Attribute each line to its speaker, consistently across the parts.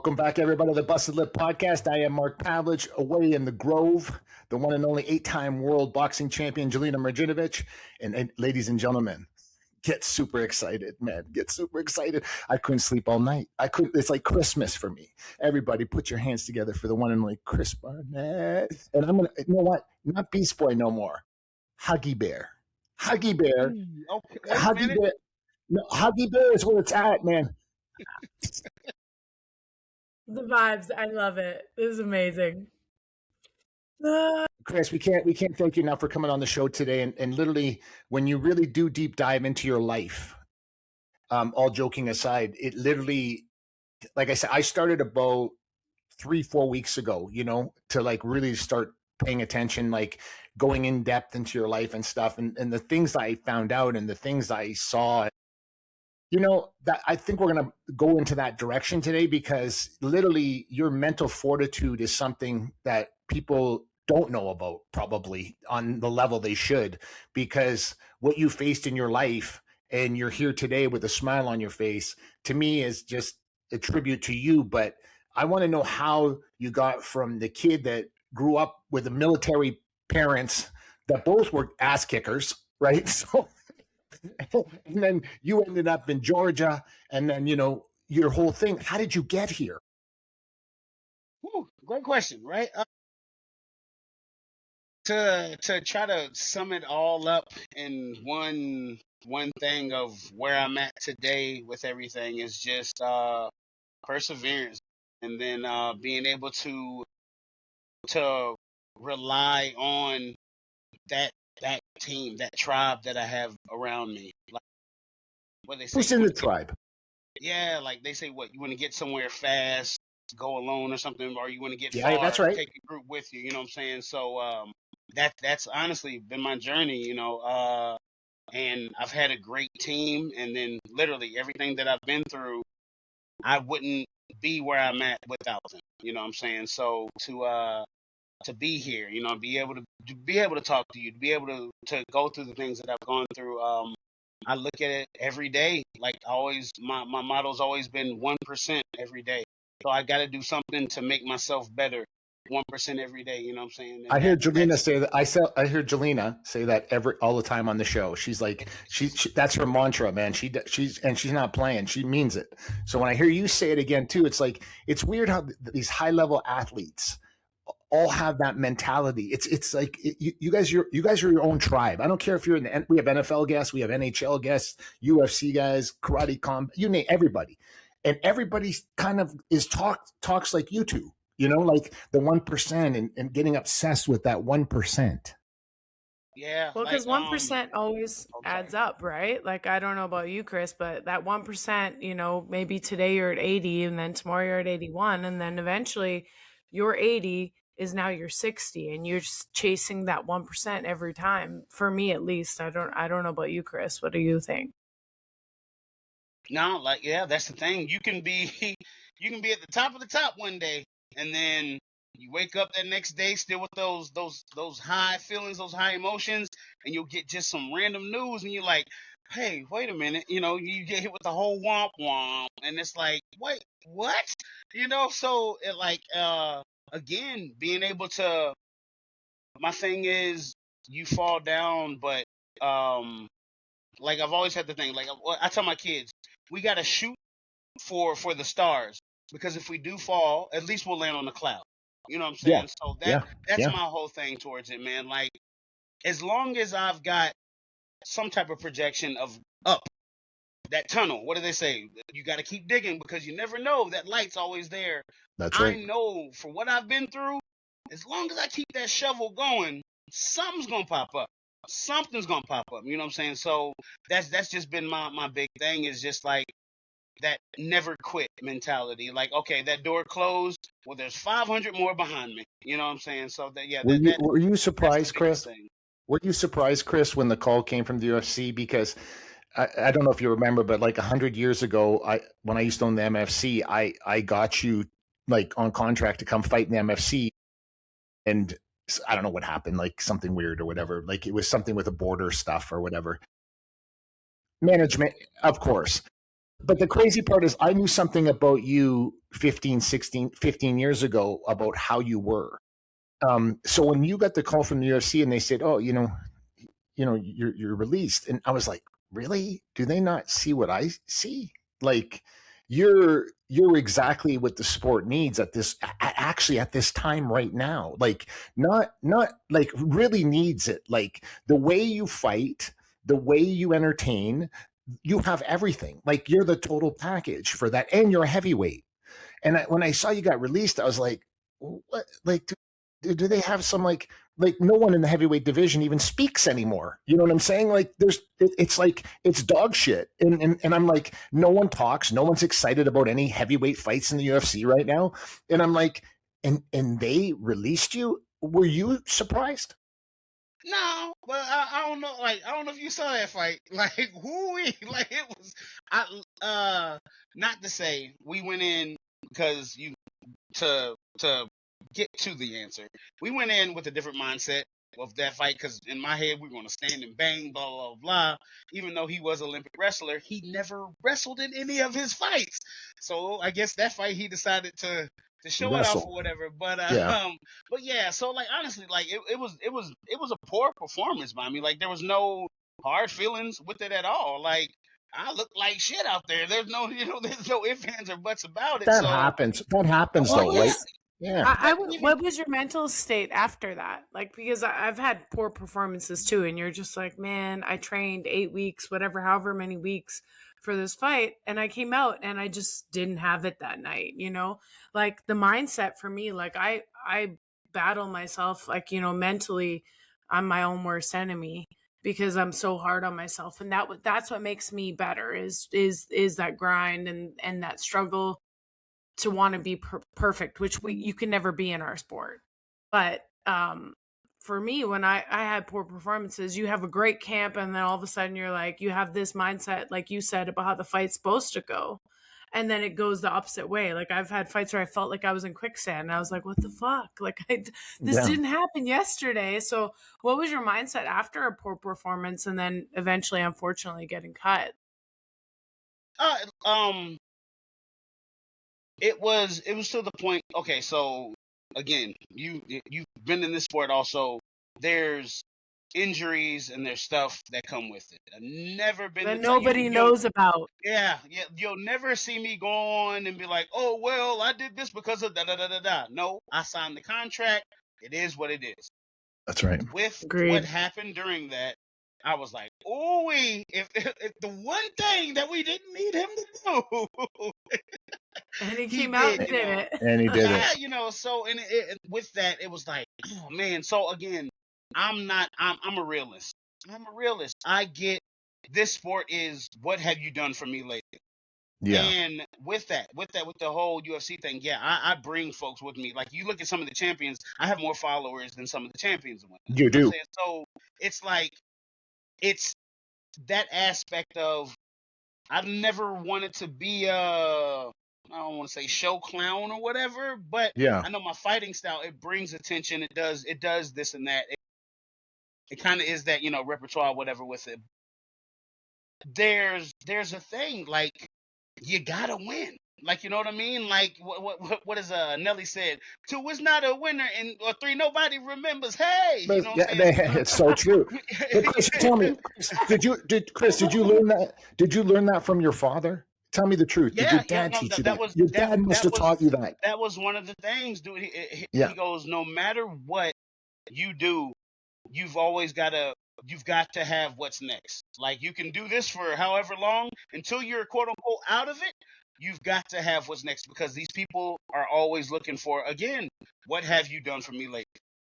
Speaker 1: Welcome back, everybody, to the Busted Lip Podcast. I am Mark Pavelich, away in the Grove, the one and only 8-time world boxing champion, Jelena Mrdjenovich. And ladies and gentlemen, get super excited, man. Get super excited. I couldn't sleep all night. It's like Christmas for me. Everybody put your hands together for the one and only Chris Barnett. And I'm going to, you know what? Not Beastboy no more. Huggy Bear. Huggy Bear.
Speaker 2: Okay.
Speaker 1: Huggy Bear. No, Huggy Bear is where it's at, man.
Speaker 3: The vibes. I love it. This is amazing.
Speaker 1: Chris, we can't thank you enough for coming on the show today. And literally, when you really do deep dive into your life, all joking aside, it literally, like I said, I started about 3-4 weeks ago, to like really start paying attention, like going in depth into your life and stuff. And the things I found out and the things I saw, that I think we're going to go into that direction today, because literally your mental fortitude is something that people don't know about probably on the level they should, because what you faced in your life and you're here today with a smile on your face, to me is just a tribute to you. But I want to know how you got from the kid that grew up with the military parents that both were ass kickers, right? So, and then you ended up in Georgia, and then, your whole thing. How did you get here?
Speaker 2: Great question, right? To try to sum it all up in one thing of where I'm at today with everything is just perseverance, and then being able to rely on that team, that tribe that I have around me. Like what they say.
Speaker 1: Who's in the tribe?
Speaker 2: Yeah, like they say, what, you want to get somewhere fast, go alone or something, or you want to get
Speaker 1: far, that's right.
Speaker 2: Take a group with you. You know what I'm saying? So that's honestly been my journey. And I've had a great team, and then literally everything that I've been through, I wouldn't be where I'm at without them. You know what I'm saying? So to be here, be able to talk to you, to be able to go through the things that I've gone through. I look at it every day. Like always, my motto's always been 1% every day. So I got to do something to make myself better. 1% every day. You know what I'm saying? And
Speaker 1: I hear Jelena say that. I hear Jelena say that all the time on the show. She's like, she that's her mantra, man. She's not playing. She means it. So when I hear you say it again too, it's like, it's weird how these high level athletes all have that mentality. It's like you guys are your own tribe. I don't care if you're we have NFL guests, we have NHL guests, UFC guys, karate comp, you name everybody, and everybody kind of talks like you two. Like the 1% and getting obsessed with that 1%.
Speaker 2: Yeah.
Speaker 3: Well, because 1% always adds up, right? Like, I don't know about you, Chris, but that 1%, maybe today you're at 80 and then tomorrow you're at 81. And then eventually your 80 is now you're 60, and you're just chasing that 1% every time. For me, at least. I don't know about you, Chris. What do you think?
Speaker 2: No, that's the thing. You can be at the top of the top one day, and then you wake up that next day still with those high feelings, those high emotions, and you'll get just some random news, and you're like, hey, wait a minute, you get hit with the whole womp womp, and it's like, wait, what? So it again, being able to, my thing is, you fall down, but like I've always had the thing, like I tell my kids, we got to shoot for the stars, because if we do fall, at least we'll land on the cloud. You know what I'm saying?
Speaker 1: Yeah.
Speaker 2: So that's my whole thing towards it, man. Like, as long as I've got some type of projection of up that tunnel, what do they say? You got to keep digging, because you never know, that light's always there.
Speaker 1: That's right.
Speaker 2: I know for what I've been through, as long as I keep that shovel going, something's gonna pop up. Something's gonna pop up. You know what I'm saying? So that's just been my big thing, is just like that never quit mentality. Like, okay, that door closed, well, there's 500 more behind me. You know what I'm saying? So
Speaker 1: were you surprised, Chris? Were you surprised, Chris, when the call came from the UFC? Because I don't know if you remember, but like 100 years ago, when I used to own the MFC, I got you like on contract to come fight in the MFC, and I don't know what happened, like something weird or whatever. Like it was something with the border stuff or whatever. Management, of course. But the crazy part is I knew something about you 15 years ago about how you were. So when you got the call from the UFC and they said, oh, you're released. And I was like, really? Do they not see what I see? Like you're exactly what the sport needs at this time right now. Like not like really needs it. Like the way you fight, the way you entertain, you have everything. Like you're the total package for that, and you're a heavyweight. And when I saw you got released, I was like, what? Like, do they have some like no one in the heavyweight division even speaks anymore? You know what I'm saying? Like, it's like it's dog shit, and I'm like, no one talks, no one's excited about any heavyweight fights in the UFC right now, and I'm like, and they released you. Were you surprised?
Speaker 2: No, but I don't know. Like, I don't know if you saw that fight. Like, like it was. Not to say we went in because to get to the answer. We went in with a different mindset of that fight because in my head we were going to stand and bang, blah blah blah. Even though he was an Olympic wrestler, he never wrestled in any of his fights. So I guess that fight he decided to show it off or whatever. But but yeah. So like honestly, like it was a poor performance by me. Like there was no hard feelings with it at all. Like I look like shit out there. There's no ifs, ands, or buts about it.
Speaker 1: That happens. That happens though, right?
Speaker 3: Yeah. What was your mental state after that? Like, because I've had poor performances too, and you're just like, man, I trained 8 weeks, however many weeks for this fight, and I came out and I just didn't have it that night, Like the mindset for me, like I battle myself, like, mentally, I'm my own worst enemy because I'm so hard on myself, and that's what makes me better is that grind and that struggle to want to be perfect, which you can never be in our sport. But for me, when I had poor performances, you have a great camp, and then all of a sudden you're like, you have this mindset, like you said, about how the fight's supposed to go. And then it goes the opposite way. Like I've had fights where I felt like I was in quicksand. And I was like, what the fuck? Like this didn't happen yesterday. So what was your mindset after a poor performance and then eventually, unfortunately, getting cut?
Speaker 2: It was to the point. Okay, so again, you've been in this sport also. There's injuries and there's stuff that come with it. I've never been
Speaker 3: that nobody knows about.
Speaker 2: Yeah, you'll never see me go on and be like, oh well, I did this because of da da da da da. No, I signed the contract. It is what it is.
Speaker 1: That's right.
Speaker 2: With what happened during that, I was like, oh, if the one thing that we didn't need him to do.
Speaker 3: And he came out and did it.
Speaker 1: And he did it.
Speaker 2: Yeah, so with that, it was like, oh man. So again, I'm a realist. I'm a realist. I get this sport is what have you done for me lately? Yeah. And with the whole UFC thing, yeah, I bring folks with me. Like you look at some of the champions, I have more followers than some of the champions.
Speaker 1: You do.
Speaker 2: So it's like, it's that aspect of, I've never wanted to be I don't want to say show clown or whatever, but yeah, I know my fighting style, it brings attention. It does this and that. It kind of is that, repertoire, whatever with it. There's a thing, like, you gotta win. Like, you know what I mean? Like, what is Nelly said? 2 is not a winner, or 3 nobody remembers. Hey, you know what I'm saying?
Speaker 1: It's so true. But Chris, tell me, did you learn that? Did you learn that from your father? Tell me the truth. Did your dad teach you that? Your dad must have taught you that.
Speaker 2: That was one of the things, dude. He goes, no matter what you do, you've got to have what's next. Like, you can do this for however long until you're quote unquote out of it. You've got to have what's next, because these people are always looking for, again, what have you done for me lately?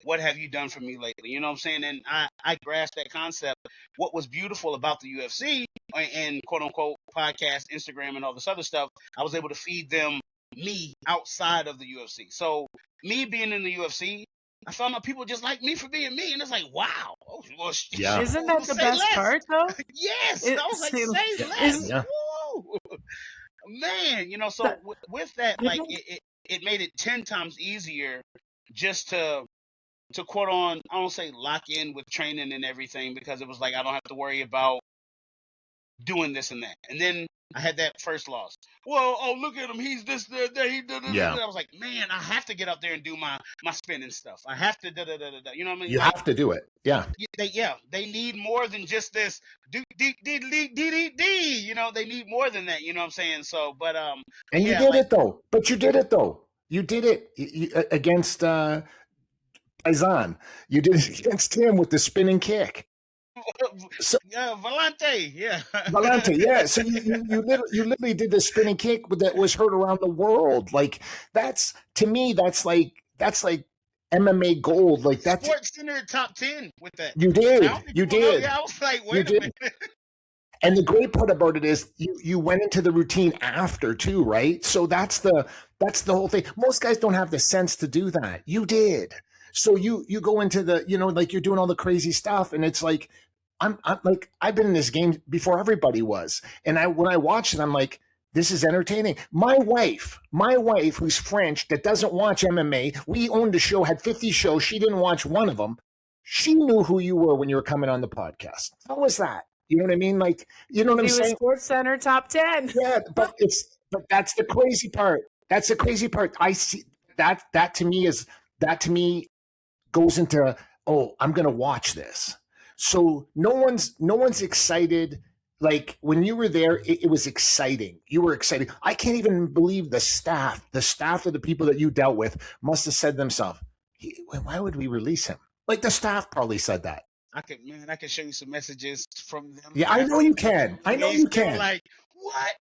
Speaker 2: What have you done for me lately? You know what I'm saying? And I grasped that concept. What was beautiful about the UFC and quote unquote podcast, Instagram, and all this other stuff, I was able to feed them me outside of the UFC. So me being in the UFC, I found out people just like me for being me, and it's like, wow. Oh, well,
Speaker 3: yeah. Isn't that the best part, though?
Speaker 2: Yes. I was like, say less. Yeah. Man, so with that, like, it made it 10 times easier just to quote on, I don't say lock in with training and everything, because it was like, I don't have to worry about doing this and that. And then I had that first loss. Well, oh, look at him. He's this, that, he
Speaker 1: Yeah.
Speaker 2: I was like, man, I have to get up there and do my spinning stuff. I have to You know what I mean?
Speaker 1: You have to do it. Yeah.
Speaker 2: They need more than just this D. You know, they need more than that. You know what I'm saying? So, but
Speaker 1: And you did it though. But you did it though. You did it against Paisan. You did it against him with the spinning kick. So,
Speaker 2: Volante, yeah.
Speaker 1: Volante, yeah. So you literally did the spinning kick that was heard around the world. Like that's, to me, that's like MMA gold. Like that's
Speaker 2: Sports Center top 10 with that.
Speaker 1: You did. You did.
Speaker 2: Yeah, I was like, wait a minute.
Speaker 1: And the great part about it is you went into the routine after too, right? So that's the whole thing. Most guys don't have the sense to do that. You did. So you go into the, you know, like you're doing all the crazy stuff, and it's like I'm like, I've been in this game before everybody was, and when I watched it, I'm like, this is entertaining. My wife, who's French, that doesn't watch MMA, we owned a show, had 50 shows. She didn't watch one of them. She knew who you were when you were coming on the podcast. How was that? You know what I mean? Like, you know what I'm saying?
Speaker 3: Sports Center top 10.
Speaker 1: Yeah, but that's the crazy part. That's the crazy part. I see that to me goes into, oh, I'm going to watch this. So no one's excited. Like when you were there, it was exciting. You were excited. I can't even believe the staff of the people that you dealt with must have said to themselves, why would we release him? Like the staff probably said that.
Speaker 2: I can show you some messages from them.
Speaker 1: Yeah, I know you can. I know you can.
Speaker 2: Like, what?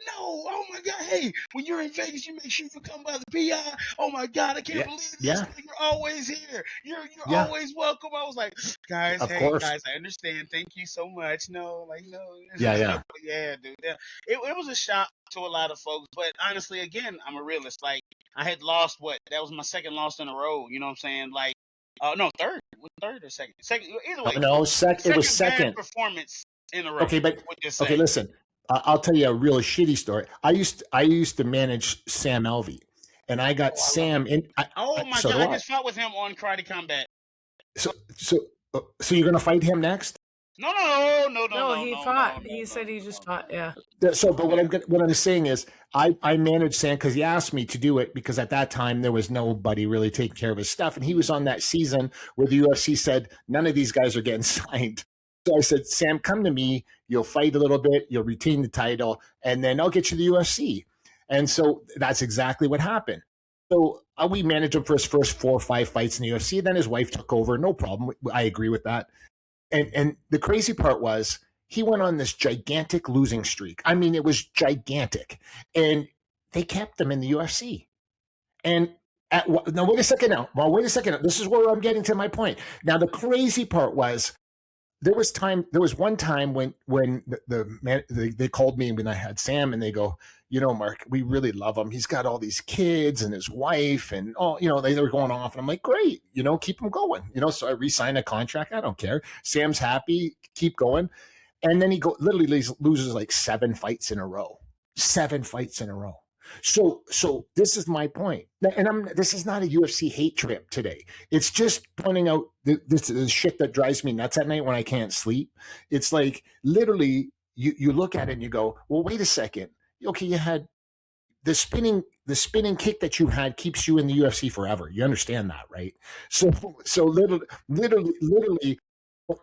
Speaker 2: No. Oh my God. Hey, when you're in Vegas, you make sure you come by the PI. Oh my God, I can't believe this.
Speaker 1: Yeah.
Speaker 2: You're always here. You're always welcome. I was like, guys, guys, I understand. Thank you so much. No.
Speaker 1: Yeah.
Speaker 2: Yeah, dude. Yeah. It was a shock to a lot of folks, but honestly, again, I'm a realist. Like, I had lost that was my second loss in a row. You know what I'm saying? Like, no, third or second. Either way.
Speaker 1: No, it was second
Speaker 2: performance in a row.
Speaker 1: Okay, but okay, listen. I'll tell you a really shitty story. I used to manage Sam Alvey, and I got Sam in.
Speaker 2: My God! I just fought with him on Karate Combat.
Speaker 1: So you're gonna fight him next?
Speaker 2: No.
Speaker 3: He fought. He said he just fought. Yeah.
Speaker 1: So, but what I'm saying is, I managed Sam because he asked me to do it because at that time there was nobody really taking care of his stuff, and he was on that season where the UFC said none of these guys are getting signed. So I said, Sam, come to me. You'll fight a little bit. You'll retain the title, and then I'll get you the UFC. And so that's exactly what happened. So we managed him for his first 4 or 5 fights in the UFC. Then his wife took over. No problem. I agree with that. And the crazy part was he went on this gigantic losing streak. I mean, it was gigantic. And they kept him in the UFC. And now, wait a second now. Well, wait a second. This is where I'm getting to my point. Now, the crazy part was, there was one time when they called me when I had Sam, and they go, you know, Mark, we really love him. He's got all these kids and his wife, and you know, they were going off, and I'm like, great, you know, keep him going, you know. So I re-signed a contract. I don't care. Sam's happy. Keep going. And then he literally loses like 7 fights in a row. 7 fights in a row. So this is my point, and this is not a UFC hate trip today. It's just pointing out the shit that drives me nuts at night when I can't sleep. It's like literally you look at it and you go, well, wait a second. Okay, you had the spinning kick that you had keeps you in the UFC forever. You understand that, right? So literally,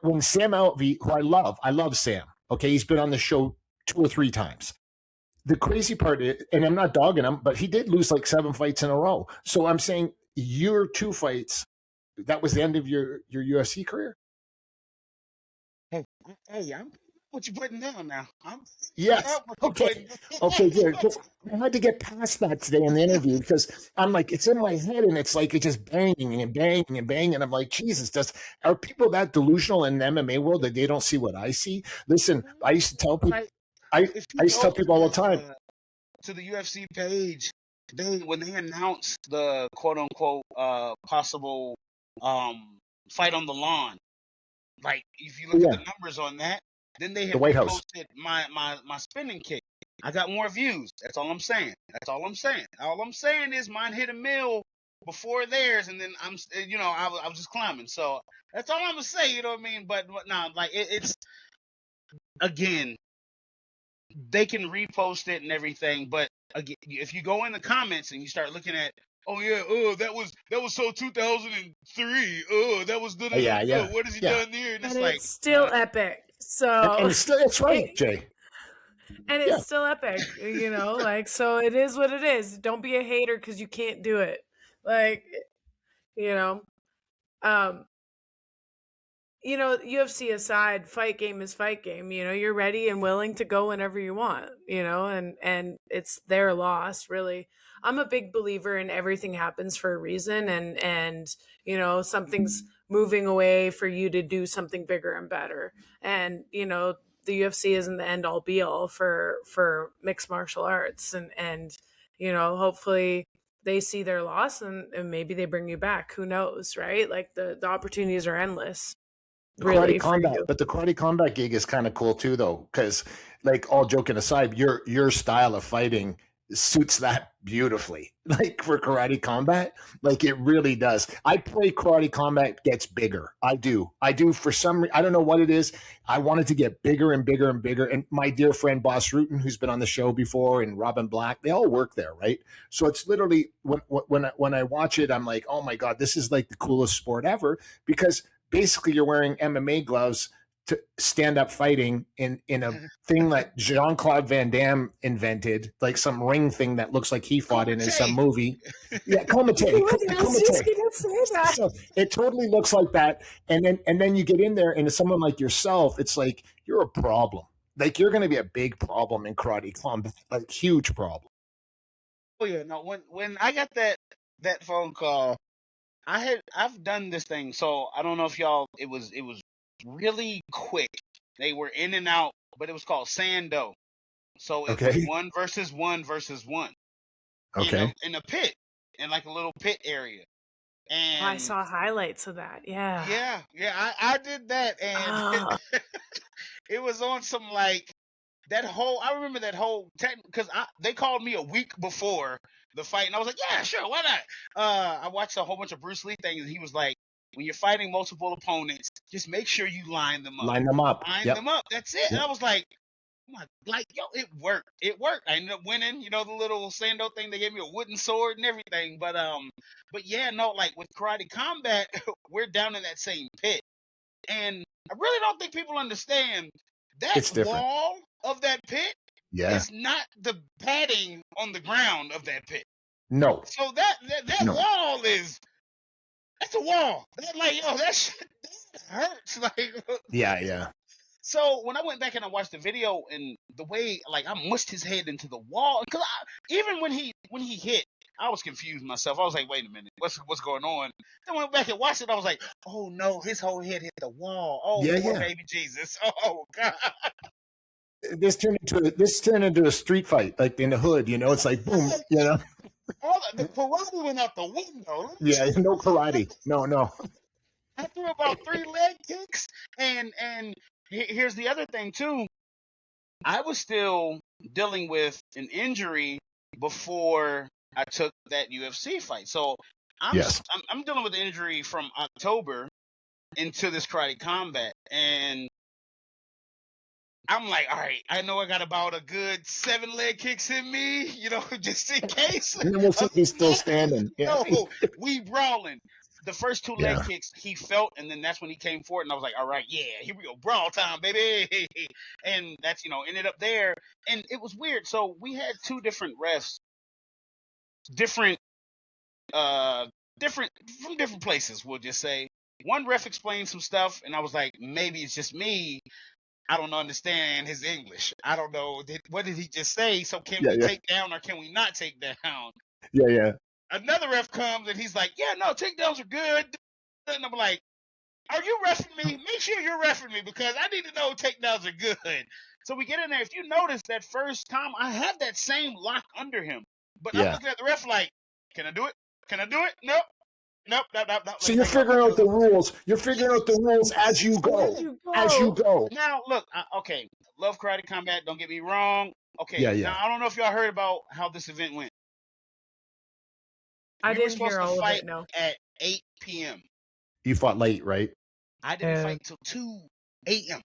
Speaker 1: when Sam Alvey, who I love Sam. Okay, he's been on the show 2 or 3 times. The crazy part is, and I'm not dogging him, but he did lose like 7 fights in a row. So I'm saying your 2 fights, that was the end of your UFC career?
Speaker 2: Hey, I'm what you putting down now.
Speaker 1: Yes. Okay, good. I had to get past that today in the interview because I'm like, it's in my head, and it's like it's just banging and banging and banging. And I'm like, Jesus, are people that delusional in the MMA world that they don't see what I see? Listen, I used to tell people. I used to tell people all the time.
Speaker 2: To the UFC page, when they announced the quote unquote possible fight on the lawn, like if you look at the numbers on that, then they had posted my spinning kick. I got more views. That's all I'm saying. All I'm saying is mine hit 1 mil before theirs, and then I was just climbing. So that's all I'm gonna say. You know what I mean? But no, like it's again. they can repost it and everything, but again, if you go in the comments and you start looking at, oh yeah, that was so 2003. That was
Speaker 1: Yeah.
Speaker 2: what has he
Speaker 1: Yeah.
Speaker 2: done there? And
Speaker 3: And
Speaker 2: it's like,
Speaker 3: it's still epic. So
Speaker 1: And it's right, Jay.
Speaker 3: and
Speaker 1: Yeah.
Speaker 3: it's still epic, like, so it is what it is. Don't be a hater because you can't do it. Like, um, UFC aside, fight game is fight game. You're ready and willing to go whenever you want, and it's their loss, really. I'm a big believer in everything happens for a reason, and something's moving away for you to do something bigger and better. And, the UFC isn't the end all be all for mixed martial arts, and hopefully they see their loss and maybe they bring you back. Who knows, right? Like the opportunities are endless. Really,
Speaker 1: Karate combat, but the karate combat gig is kind of cool too, though, because, like, all joking aside, your style of fighting suits that beautifully. Like, for karate combat, like, it really does. I play karate combat gets bigger. I do. For some reason, I don't know what it is. I wanted to get bigger and bigger and bigger. And my dear friend Boss Rutan, who's been on the show before, and Robin Black, they all work there, right? So it's literally when I watch it, I'm like, oh my god, this is like the coolest sport ever, because basically you're wearing MMA gloves to stand up fighting in a thing that Jean-Claude Van Damme invented, like some ring thing that looks like he fought in some movie. Yeah, Kumite. So it totally looks like that. And then you get in there, and someone like yourself, it's like you're a problem. Like, you're going to be a big problem in karate combat, like huge problem.
Speaker 2: Oh yeah, no. When I got that phone call, I've done this thing, so I don't know if y'all. It was really quick. They were in and out, but it was called Sando. So it was 1 versus 1 versus 1.
Speaker 1: Okay.
Speaker 2: In a pit, in like a little pit area. And
Speaker 3: I saw highlights of that. Yeah.
Speaker 2: Yeah. I did that, and it was on some like that whole. I remember that whole because they called me a week before the fight, and I was like, yeah, sure, why not? I watched a whole bunch of Bruce Lee things, and he was like, when you're fighting multiple opponents, just make sure you line them up.
Speaker 1: Line them up.
Speaker 2: That's it. Yep. And I was like, yo, it worked. I ended up winning, the little Sando thing. They gave me a wooden sword and everything. But yeah, no, like with karate combat, we're down in that same pit. And I really don't think people understand that wall of that pit is not the padding on the ground of that pit.
Speaker 1: No.
Speaker 2: So that wall that's a wall. That shit hurts. Like,
Speaker 1: yeah.
Speaker 2: So when I went back and I watched the video, and the way, like, I mushed his head into the wall, because even when he hit, I was confused myself. I was like, wait a minute, what's going on? Then I went back and watched it. I was like, oh no, his whole head hit the wall. Oh, poor baby Jesus. Oh god.
Speaker 1: This turned into a street fight, like in the hood. It's like boom.
Speaker 2: All the karate went out the window.
Speaker 1: Yeah, no karate. No.
Speaker 2: I threw about 3 leg kicks, and here's the other thing too. I was still dealing with an injury before I took that UFC fight. So I'm dealing with an injury from October into this karate combat, and I'm like, all right, I know I got about a good 7 leg kicks in me, just in case.
Speaker 1: And then we'll see if he's still standing. Yeah.
Speaker 2: No, we brawling. The first 2 leg kicks he felt, and then that's when he came forward, and I was like, all right, yeah, here we go, brawl time, baby. And that's, ended up there. And it was weird. So we had 2 different refs, different from different places, we'll just say. One ref explained some stuff, and I was like, maybe it's just me. I don't understand his English. I don't know. What did he just say? So can we take down or can we not take down?
Speaker 1: Yeah.
Speaker 2: Another ref comes and he's like, yeah, no, takedowns are good. And I'm like, are you reffing me? Make sure you're reffing me, because I need to know takedowns are good. So we get in there. If you notice that first time, I have that same lock under him. But I'm looking at the ref like, can I do it? Can I do it? Nope.
Speaker 1: So you're figuring out the rules. You're figuring out the rules as you go.
Speaker 2: Now, look, okay, love karate combat. Don't get me wrong. Okay, now I don't know if y'all heard about how this event went.
Speaker 3: I didn't hear all of it, no.
Speaker 2: At 8 p.m.
Speaker 1: You fought late, right?
Speaker 2: I didn't fight till 2 a.m.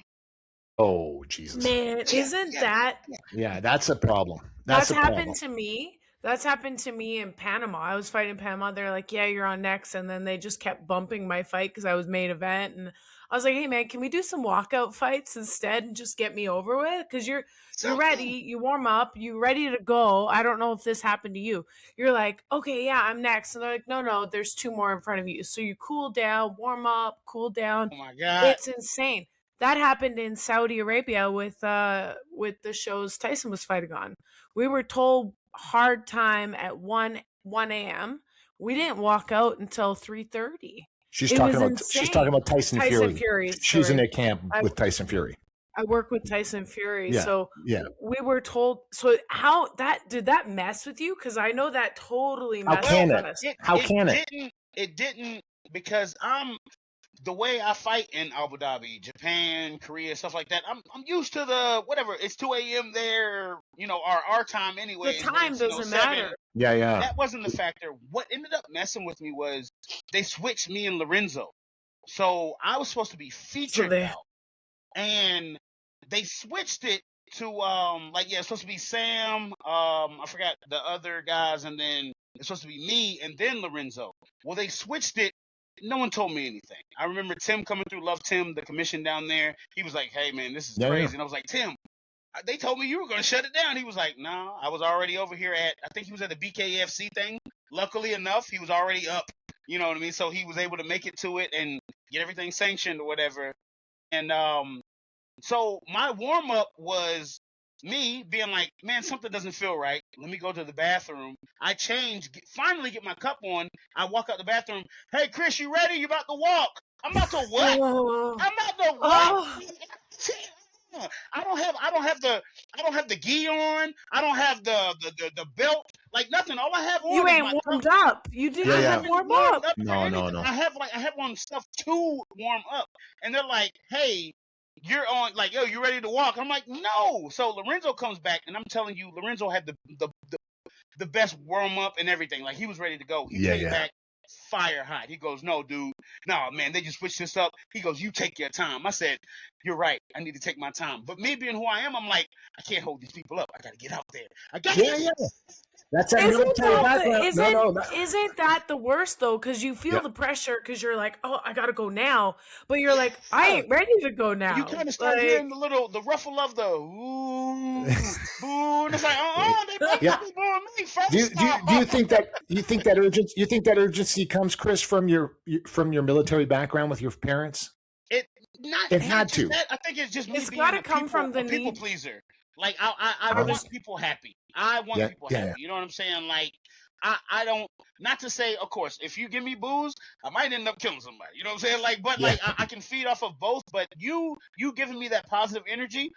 Speaker 1: Oh, Jesus.
Speaker 3: Man, isn't that
Speaker 1: Yeah, that's a problem.
Speaker 3: That's
Speaker 1: a
Speaker 3: happened
Speaker 1: problem.
Speaker 3: to me. That's happened to me in Panama. I was fighting in Panama. They're like, yeah, you're on next. And then they just kept bumping my fight because I was main event. And I was like, hey, man, can we do some walkout fights instead and just get me over with? Because you're ready. You warm up. You ready to go. I don't know if this happened to you. You're like, okay, yeah, I'm next. And they're like, no, there's 2 more in front of you. So you cool down, warm up, cool down.
Speaker 2: Oh, my God.
Speaker 3: It's insane. That happened in Saudi Arabia with the shows Tyson was fighting on. We were told hard time at 1 a.m. We didn't walk out until 3:30.
Speaker 1: She's talking about Tyson Fury. She's in a camp with Tyson Fury.
Speaker 3: I work with Tyson Fury.
Speaker 1: Yeah,
Speaker 3: so we were told. So how did that mess with you? Because I know that totally messed with us.
Speaker 1: How can it?
Speaker 2: It didn't, because the way I fight in Abu Dhabi, Japan, Korea, stuff like that, I'm used to the whatever. It's 2 a.m. there, our time anyway.
Speaker 3: The time doesn't matter.
Speaker 1: Yeah.
Speaker 2: That wasn't the factor. What ended up messing with me was they switched me and Lorenzo. So I was supposed to be featured out, and they switched it to it's supposed to be Sam. I forgot the other guys, and then it's supposed to be me and then Lorenzo. Well, they switched it. No one told me anything. I remember Tim coming through. Love Tim, the commission down there. He was like, hey, man, this is crazy. Yeah. And I was like, Tim, they told me you were going to shut it down. He was like, no, I was already over here I think he was at the BKFC thing. Luckily enough, he was already up. You know what I mean? So he was able to make it to it and get everything sanctioned or whatever. And so my warm-up was me being like, man, something doesn't feel right. Let me go to the bathroom. I change, finally get my cup on. I walk out the bathroom. Hey, Chris, you ready? You about to walk? I'm about to what? I'm about to what? I don't have the gi on. I don't have the belt. Like nothing. All I have on.
Speaker 3: You ain't warmed up. You didn't have warm up.
Speaker 1: No.
Speaker 2: I have on stuff to warm up. And they're like, hey, you're on, like, yo, you ready to walk? I'm like, no. So Lorenzo comes back, and I'm telling you, Lorenzo had the best warm up and everything. Like, he was ready to go. He came back fire hot. He goes, no, dude. No, man, they just switched this up. He goes, you take your time. I said, you're right. I need to take my time. But me being who I am, I'm like, I can't hold these people up. I got to get out there.
Speaker 1: That's that military background.
Speaker 3: Isn't that the worst, though? Because you feel the pressure because you're like, oh, I got to go now. But you're like, I ain't ready to go now.
Speaker 2: You kind of start hearing the ruffle of the ooh, boo. And it's like, they probably booing me first.
Speaker 1: Do you think that urgency comes, Chris, from your military background with your parents? It had to.
Speaker 2: I think it's just me
Speaker 3: it's
Speaker 2: being
Speaker 3: got to come from the
Speaker 2: people
Speaker 3: need.
Speaker 2: pleaser. Like I want people happy. I want people happy. You know what I'm saying? Like I don't. Not to say, of course, if you give me booze, I might end up killing somebody. You know what I'm saying? Like, but like I can feed off of both. But you giving me that positive energy.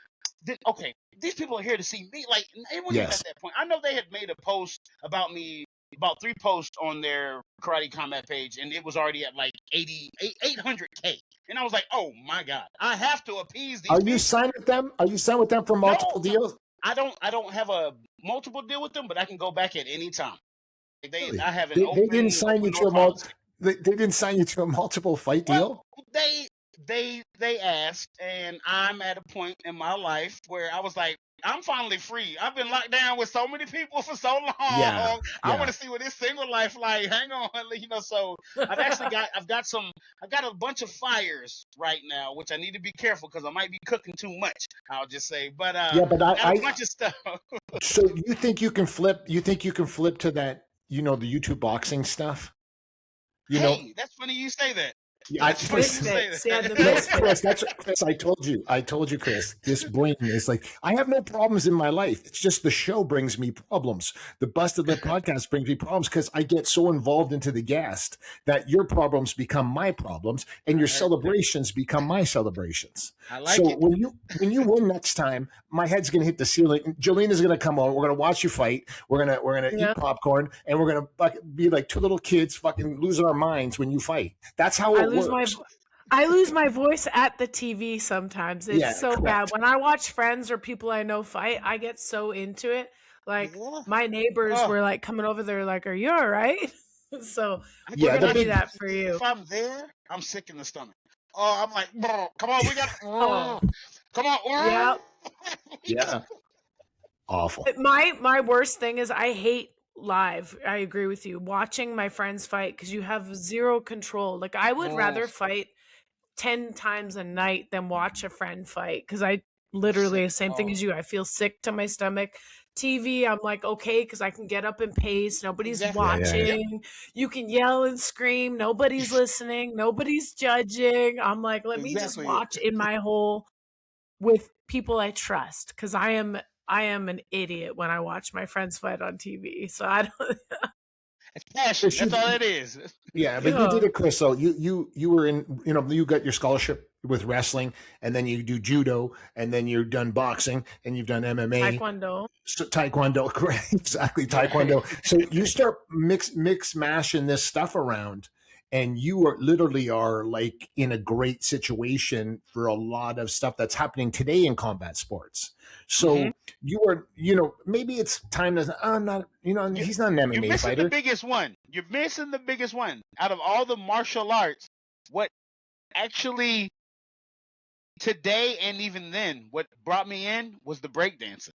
Speaker 2: Okay, these people are here to see me. Like, it wasn't even at that point. I know they had made a post about me. About 3 posts on their Karate Combat page, and it was already at like 800K. And I was like, oh my God, I have to appease these people.
Speaker 1: You signed with them? Are you signed with them for multiple deals?
Speaker 2: I don't have a multiple deal with them, but I can go back at any time.
Speaker 1: Really?
Speaker 2: I have an
Speaker 1: they didn't sign you to they didn't sign you to a multiple fight deal?
Speaker 2: They asked, and I'm at a point in my life where I was like, I'm finally free. I've been locked down with so many people for so long. I want to see what this single life like. Hang on, so I've got a bunch of fires right now, which I need to be careful because I might be cooking too much. I'll just say, but I got a bunch of stuff.
Speaker 1: So you think you can flip? You think you can flip to that? The YouTube boxing stuff.
Speaker 2: That's funny you say that.
Speaker 1: Chris, I told you, Chris, this brain is like, I have no problems in my life. It's just the show brings me problems. The Busted Lip podcast brings me problems because I get so involved into the guest that your problems become my problems and your celebrations become my celebrations.
Speaker 2: I like it.
Speaker 1: when you win next time, my head's going to hit the ceiling. Jelena's going to come on. We're going to watch you fight. We're going to eat popcorn, and we're going to be like 2 little kids fucking losing our minds when you fight. That's how it works.
Speaker 3: I lose my voice at the TV sometimes. It's so bad. When I watch friends or people I know fight, I get so into it. Like my neighbors were like coming over there like, are you all right? So we're going to do that for you.
Speaker 2: If I'm there, I'm sick in the stomach. Oh, I'm like, come on, we got Come on.
Speaker 3: Yep.
Speaker 1: Yeah. Awful.
Speaker 3: My worst thing is I hate live. I agree with you. Watching my friends fight because you have zero control. Like I would rather fight 10 times a night than watch a friend fight because I literally the same thing as you. I feel sick to my stomach. TV, I'm like, okay, because I can get up and pace. Nobody's watching. You can yell and scream. Nobody's listening. Nobody's judging. I'm like, let me just watch in my hole with people I trust because I am an idiot when I watch my friends fight on TV. So I don't.
Speaker 2: It's passion. That's all it is.
Speaker 1: Yeah, but you did it, Chris. So you were in, you got your scholarship with wrestling, and then you do judo, and then you've done boxing, and you've done MMA, Taekwondo, correct? Exactly, Taekwondo. So you start mix mashing this stuff around, and you literally are like in a great situation for a lot of stuff that's happening today in combat sports. So you are, maybe it's time to, I'm not, he's not an MMA
Speaker 2: You're missing
Speaker 1: fighter.
Speaker 2: the biggest one. You're missing the biggest one. Out of all the martial arts, what actually today and even then, what brought me in was the breakdancing.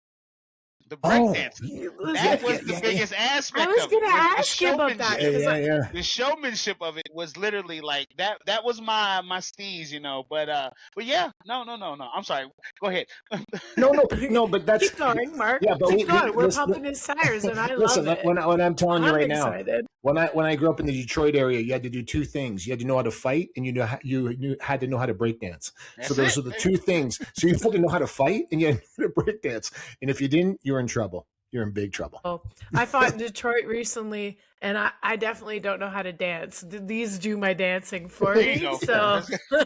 Speaker 2: The breakdancing. That was the biggest aspect of it.
Speaker 3: I was going to ask you about that.
Speaker 2: The showmanship of it was literally like that. That was my steez, But yeah, no. I'm sorry. Go ahead.
Speaker 1: No. But that's
Speaker 3: keep going, Mark.
Speaker 1: Yeah, but
Speaker 3: keep going. We're pumping his tires, and I love it.
Speaker 1: When I'm telling you right
Speaker 3: excited.
Speaker 1: now, when I grew up in the Detroit area, you had to do two things. You had to know how to fight, and you had to know how to break dance. So those are the two things. So you had to know how to fight, and you had to know how to break dance. And if you didn't, you're in trouble. You're in big trouble.
Speaker 3: Oh, I fought in Detroit recently, and I definitely don't know how to dance. These do my dancing for me. So
Speaker 2: a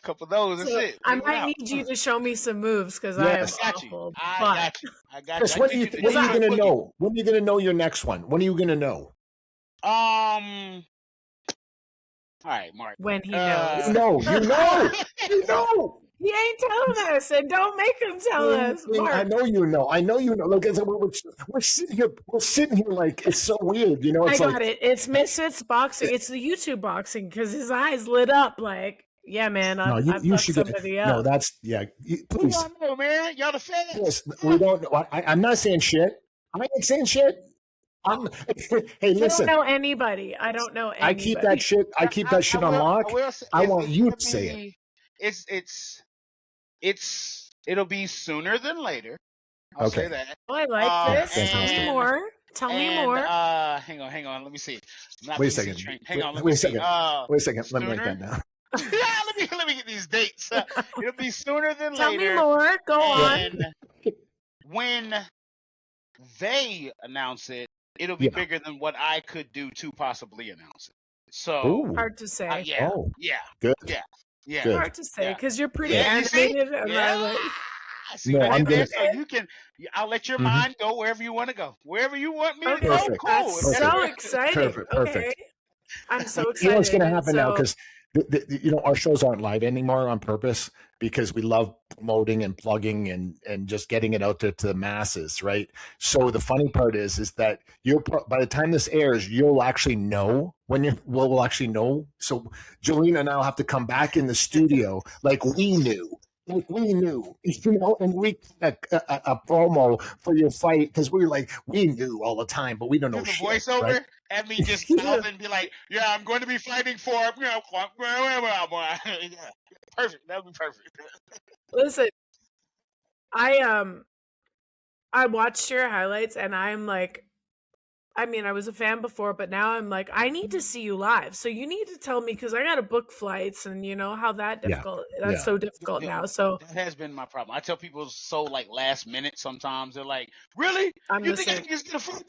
Speaker 2: couple of those, that's it.
Speaker 3: I might need you to show me some moves because I am awful.
Speaker 2: I got you.
Speaker 1: When are you going to know? When are you going to know your next one? When are you going to know?
Speaker 2: All right, Mark.
Speaker 3: When he knows.
Speaker 1: You know.
Speaker 3: He ain't telling us, and don't make him tell us. Mark.
Speaker 1: I know you know. Look, we're sitting here like it's so weird. It's
Speaker 3: I got it. It's Misfits Boxing. It's the YouTube boxing because his eyes lit up like, yeah, man. You should somebody else.
Speaker 1: No, that's please.
Speaker 2: Y'all know, man. Y'all the fans.
Speaker 1: Yes, we don't. I'm not saying shit. I ain't saying shit. Hey, listen.
Speaker 3: I don't know anybody. I don't know anybody.
Speaker 1: I keep that shit. I keep that shit on lock. I want you to say
Speaker 2: it. It'll be sooner than later. I'll say that.
Speaker 3: Oh, I like this. Tell me more.
Speaker 2: Hang on. Let me see.
Speaker 1: Wait a second.
Speaker 2: Hang on.
Speaker 1: Wait a second. Let me write that down.
Speaker 2: Let me get these dates. It'll be sooner than
Speaker 3: later. Tell me more. Go on.
Speaker 2: When they announce it, it'll be bigger than what I could do to possibly announce it. So
Speaker 3: hard to say.
Speaker 1: Good.
Speaker 2: Yeah,
Speaker 3: good. Hard to say because you're pretty animated.
Speaker 2: See, I'm there, so you can. I'll let your mind go wherever you want to go. Wherever you want me to go. Cool.
Speaker 3: That's so exciting.
Speaker 1: Perfect.
Speaker 3: Okay. I'm so excited.
Speaker 1: You know what's going to happen now because our shows aren't live anymore on purpose because we love promoting and plugging and just getting it out to the masses, right? So the funny part is that by the time this airs, you'll actually know we'll actually know. So Jelena and I'll have to come back in the studio like we knew, and we a promo for your fight because we knew all the time, but we don't know shit.
Speaker 2: Voiceover.
Speaker 1: Right?
Speaker 2: Have me just mouth and be like, "Yeah, I'm going to be fighting for." Perfect. That would be perfect.
Speaker 3: Listen, I watched your highlights, and I'm like, I was a fan before, but now I'm like, I need to see you live. So you need to tell me because I got to book flights, and you know how that difficult. That's so difficult now. So
Speaker 2: that has been my problem. I tell people so last minute. Sometimes they're like, "Really? You think I can just get a flight?"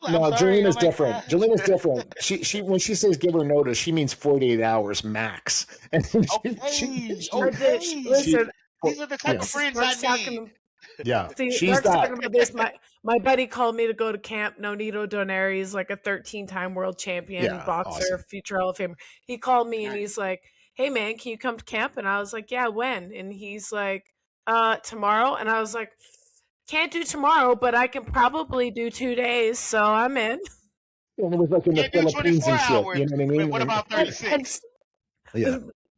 Speaker 1: No, Jelena's different. Jelena's different. She when she says give her notice, she means 48 hours max. And
Speaker 3: listen,
Speaker 2: these are the type of friends I need.
Speaker 1: Yeah,
Speaker 3: see,
Speaker 1: she's
Speaker 3: Mark's talking about this. My buddy called me to go to camp. Nonito Donaire is like a 13-time world champion boxer, awesome. Future Hall of Famer. He called me and he's like, "Hey man, can you come to camp?" And I was like, "Yeah, when?" And he's like, "Tomorrow." And I was like, "Can't do tomorrow, but I can probably do 2 days, so I'm in."
Speaker 1: And it was like in the Philippines and shit. You know what I mean?
Speaker 2: What about 36?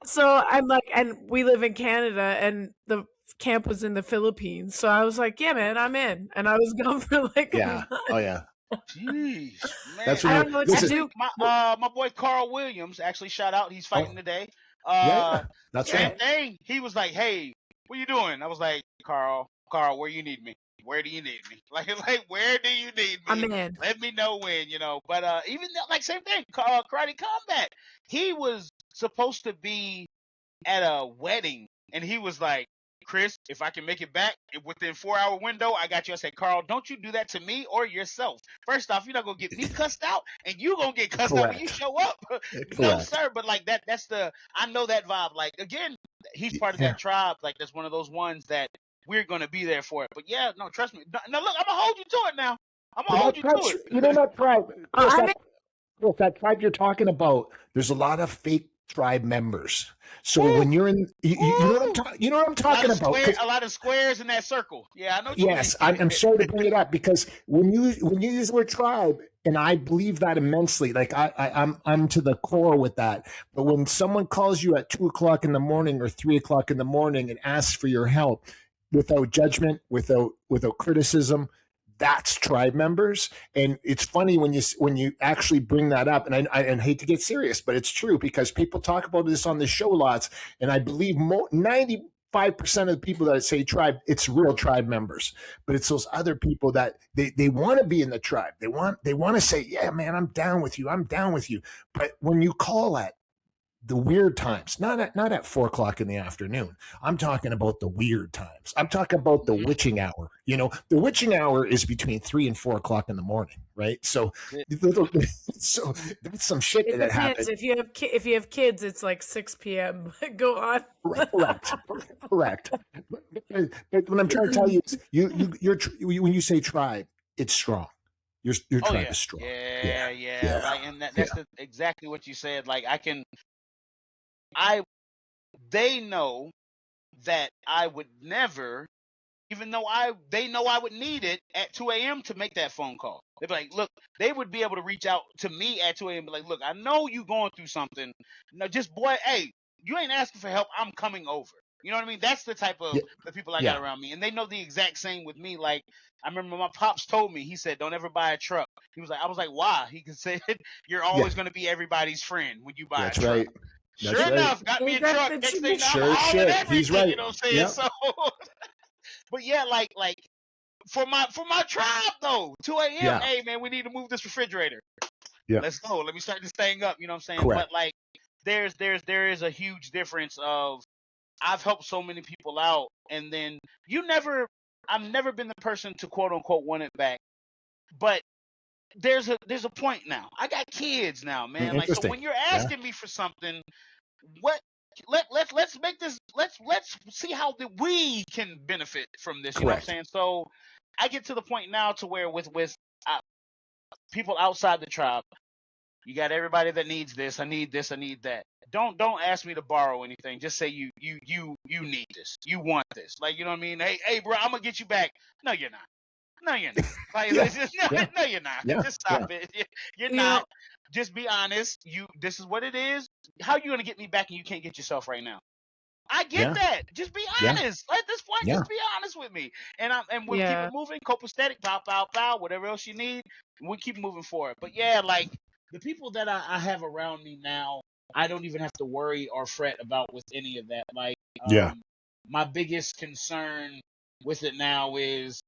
Speaker 3: So I'm like, and we live in Canada, and the camp was in the Philippines. So I was like, yeah, man, I'm in. And I was gone for like a
Speaker 1: Yeah.
Speaker 3: month.
Speaker 1: Oh yeah.
Speaker 2: Jeez, man.
Speaker 1: That's
Speaker 3: I
Speaker 1: when
Speaker 3: don't know what to
Speaker 1: listen.
Speaker 3: do.
Speaker 2: My boy Carl Williams, actually, shout out, he's fighting today.
Speaker 1: Yeah. That's
Speaker 2: Same
Speaker 1: right.
Speaker 2: thing. He was like, "Hey, what you doing?" I was like, Carl, where you need me? Where do you need me? Like, where do you need
Speaker 3: I'm
Speaker 2: me?
Speaker 3: in.
Speaker 2: Let me know when, But even like same thing, Karate Combat. He was supposed to be at a wedding, and he was like, Chris, if I can make it back within 4-hour window, I got you. I said, Carl, don't you do that to me or yourself. First off, you're not gonna get me cussed out, and you gonna get cussed out when you
Speaker 1: Correct.
Speaker 2: show up. No,
Speaker 1: Correct.
Speaker 2: sir. But like that's I know that vibe. Like again, he's part of
Speaker 1: Yeah.
Speaker 2: that tribe. Like that's one of those ones that we're gonna be there for it. But yeah, no, trust me. No, look, I'm gonna hold you to it now. I'm gonna hold you to it.
Speaker 1: You know that tribe.
Speaker 3: I'm in.
Speaker 1: That tribe you're talking about, there's a lot of fake tribe members. So
Speaker 2: Ooh,
Speaker 1: when you're in, you know what I'm
Speaker 2: ooh.
Speaker 1: talking. You know what I'm talking about.
Speaker 2: A lot of squares in that circle. Yeah, I know what you
Speaker 1: Yes,
Speaker 2: mean.
Speaker 1: I'm sorry to bring it up because when you use the word tribe, and I believe that immensely. Like I'm to the core with that. But when someone calls you at 2:00 in the morning or 3:00 in the morning and asks for your help, without judgment, without criticism, that's tribe members. And it's funny when you actually bring that up. And I hate to get serious, but it's true because people talk about this on the show lots, and I believe 95% of the people that say tribe, it's real tribe members, but it's those other people that they want to be in the tribe. They want to say, yeah, man, I'm down with you. But when you call at the weird times, not at 4:00 in the afternoon. I'm talking about the weird times. I'm talking about the witching hour. The witching hour is between 3 and 4:00 in the morning, right? So, so that's some shit
Speaker 3: It
Speaker 1: that
Speaker 3: depends.
Speaker 1: happens.
Speaker 3: If you have kids, it's like 6 p.m. Go on.
Speaker 1: Correct. But what I'm trying to tell you is, when you say tribe, it's strong. Your tribe is strong.
Speaker 2: Yeah. Like, and that's exactly what you said. Like, they know that I would never, even though they know I would need it at 2 a.m. to make that phone call. They'd be like, look, they would be able to reach out to me at 2 a.m. and be like, look, I know you going through something. No, just boy, hey, you ain't asking for help. I'm coming over. You know what I mean? That's the type of the people I got around me. And they know the exact same with me. Like, I remember my pops told me, he said, don't ever buy a truck. I was like, why? He said, you're always going to be everybody's friend when you buy a truck.
Speaker 1: Right.
Speaker 2: Sure enough, got me a truck. Next thing I'm all in everything.
Speaker 1: He's right.
Speaker 2: You know what I'm saying? Yep. So, but yeah, like for my tribe though, 2 a.m. Yeah. Hey man, we need to move this refrigerator. Yeah. Let's go. Let me start this thing up. You know what I'm saying? Correct. But like, there is a huge difference of I've helped so many people out, and then I've never been the person to quote unquote want it back, but there's a point now. I got kids now, man. Like, so when you're asking me for something, let's make this, let's see how we can benefit from this. You know what I'm saying? So I get to the point now to where with people outside the tribe, you got everybody that needs this. I need this. I need that. Don't ask me to borrow anything. Just say you need this. You want this. Like, you know what I mean? Hey, bro, I'm gonna get you back. No, you're not. No, you're not. Like, no, you're not. Just stop it. You're not. Just be honest. This is what it is. How you gonna get me back and you can't get yourself right now? I get that. Just be honest. At this point, just be honest with me. And we'll keep it moving. Copacetic, pow, whatever else you need. We'll keep moving forward. But yeah, like the people that I have around me now, I don't even have to worry or fret about with any of that. Like, my biggest concern with it now is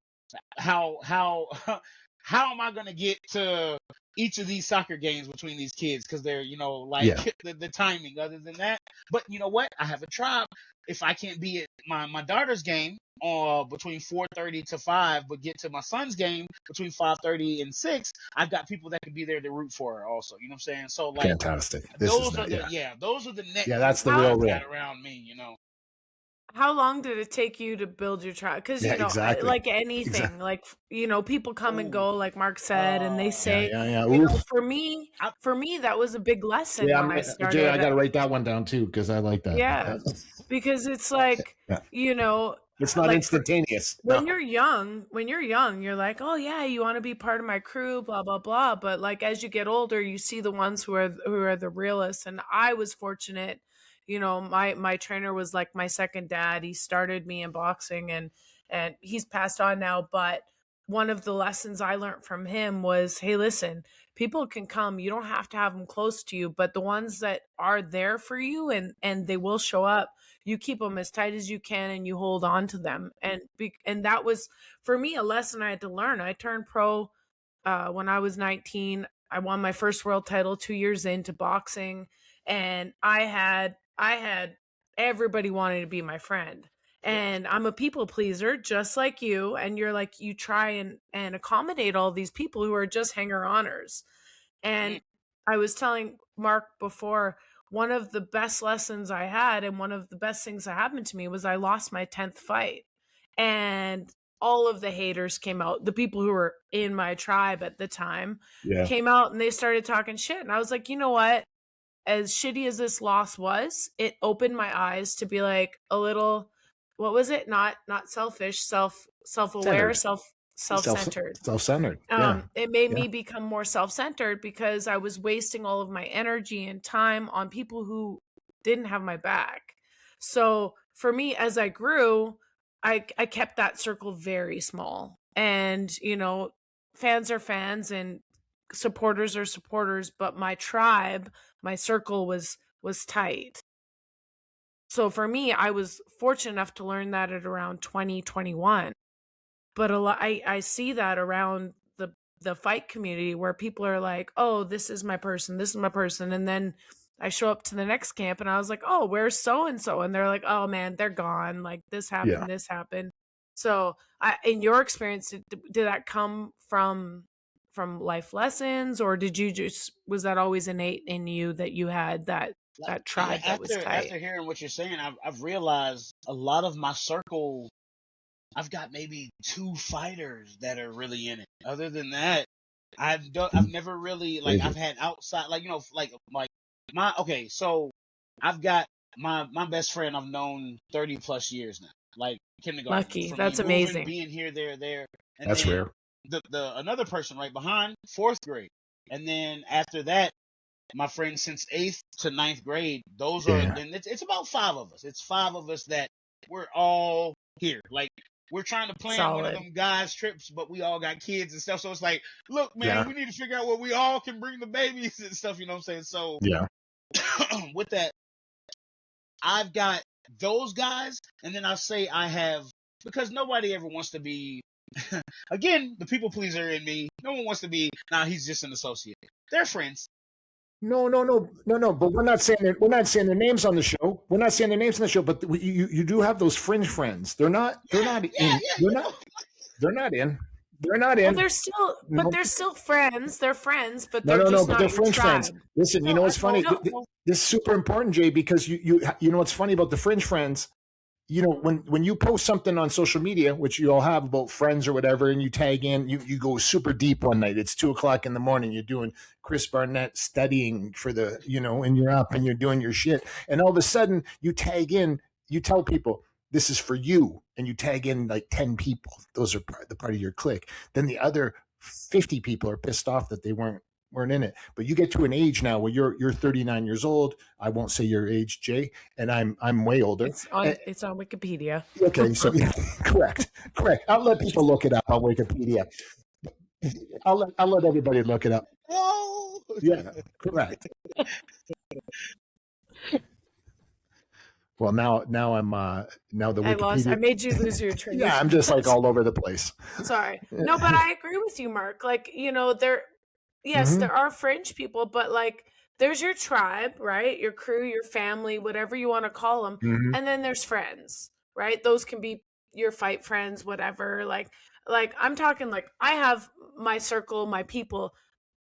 Speaker 2: how am I gonna get to each of these soccer games between these kids, because they're the timing. Other than that, but you know what? I have a tribe. If I can't be at my daughter's game between 4:30 to 5, but get to my son's game between 5:30 and 6, I've got people that can be there to root for her also. You know what I'm saying? So like,
Speaker 1: fantastic.
Speaker 2: Those are the next.
Speaker 1: Yeah, that's the real
Speaker 2: around me. You know.
Speaker 3: How long did it take you to build your tribe? Because, like anything, like, people come and go, like Mark said, and they say, for me, that was a big lesson when I started.
Speaker 1: Jay, I got to write that one down too, because I like that.
Speaker 3: Yeah, because it's like,
Speaker 1: it's not instantaneous.
Speaker 3: When you're young, you're like, oh yeah, you want to be part of my crew, blah, blah, blah. But like, as you get older, you see the ones who are the realists. And I was fortunate you know, my trainer was like my second dad. He started me in boxing, and he's passed on now, but one of the lessons I learned from him was, hey, listen, people can come, you don't have to have them close to you, but the ones that are there for you and they will show up, you keep them as tight as you can and you hold on to them. And that was for me a lesson I had to learn. I turned pro when I was 19. I won my first world title 2 years into boxing, and I had everybody wanting to be my friend. And I'm a people pleaser, just like you. And you're like, you try and accommodate all these people who are just hanger-oners. And I was telling Mark before, one of the best lessons I had and one of the best things that happened to me was I lost my 10th fight. And all of the haters came out. The people who were in my tribe at the time came out and they started talking shit. And I was like, you know what? As shitty as this loss was, it opened my eyes to be like a little, what was it? Not selfish, self-aware, self-centered.
Speaker 1: Self-centered.
Speaker 3: It made me become more self-centered because I was wasting all of my energy and time on people who didn't have my back. So for me, as I grew, I kept that circle very small. And, you know, fans are fans and supporters are supporters, but my tribe, my circle was tight. So for me, I was fortunate enough to learn that at around 2021. But I see that around the fight community where people are like, oh, this is my person. And then I show up to the next camp and I was like, oh, where's so-and-so? And they're like, oh man, they're gone. Like this happened. So in your experience, did that come from life lessons, or was that always innate in you that you had that tribe that was tight?
Speaker 2: After hearing what you're saying, I've realized a lot of my circle, I've got maybe 2 fighters that are really in it. Other than that, I've never really, like, I've had outside, like, you know, so I've got my best friend I've known 30 plus years now, like kindergarten.
Speaker 3: Lucky. That's amazing.
Speaker 2: Being here, there. And
Speaker 1: that's rare.
Speaker 2: The another person right behind, 4th grade. And then after that, my friends since 8th to 9th grade, those are, and it's about 5 of us. It's 5 of us that we're all here. Like, we're trying to plan one of them guys' trips, but we all got kids and stuff. So it's like, look, man, we need to figure out where we all can bring the babies and stuff, you know what I'm saying? So with that, I've got those guys, and then I'll say I have, because nobody ever wants to be, again, the people pleaser in me, no one wants to be, he's just an associate. They're friends.
Speaker 1: No. But we're not saying their names on the show. We're not saying their names on the show. But you do have those fringe friends. They're not in. Well,
Speaker 3: they're still friends. They're friends, but
Speaker 1: they're
Speaker 3: just
Speaker 1: but they're fringe friends. Listen, you know what's funny? This is super important, Jay, because you know what's funny about the fringe friends. You know, when you post something on social media, which you all have about friends or whatever, and you tag in, you go super deep one night. It's 2:00 in the morning. You're doing Chris Barnett studying for the, you know, and you're up and you're doing your shit. And all of a sudden you tag in, you tell people this is for you. And you tag in like 10 people. Those are the part of your clique. Then the other 50 people are pissed off that they weren't in it. But you get to an age now where you're 39 years old. I won't say your age, Jay, and I'm way older.
Speaker 3: It's on Wikipedia.
Speaker 1: Okay, so correct. I'll let people look it up on Wikipedia. I'll let everybody look it up.
Speaker 2: Oh,
Speaker 1: yeah, correct. Well, now I'm now the Wikipedia.
Speaker 3: I made you lose your train.
Speaker 1: Yeah, I'm just like all over the place.
Speaker 3: Sorry. No, but I agree with you, Mark. Like, you know, there are fringe people, but like there's your tribe, right? Your crew, your family, whatever you want to call them.
Speaker 1: Mm-hmm.
Speaker 3: And then there's friends, right? Those can be your fight friends, whatever. Like I'm talking like I have my circle, my people.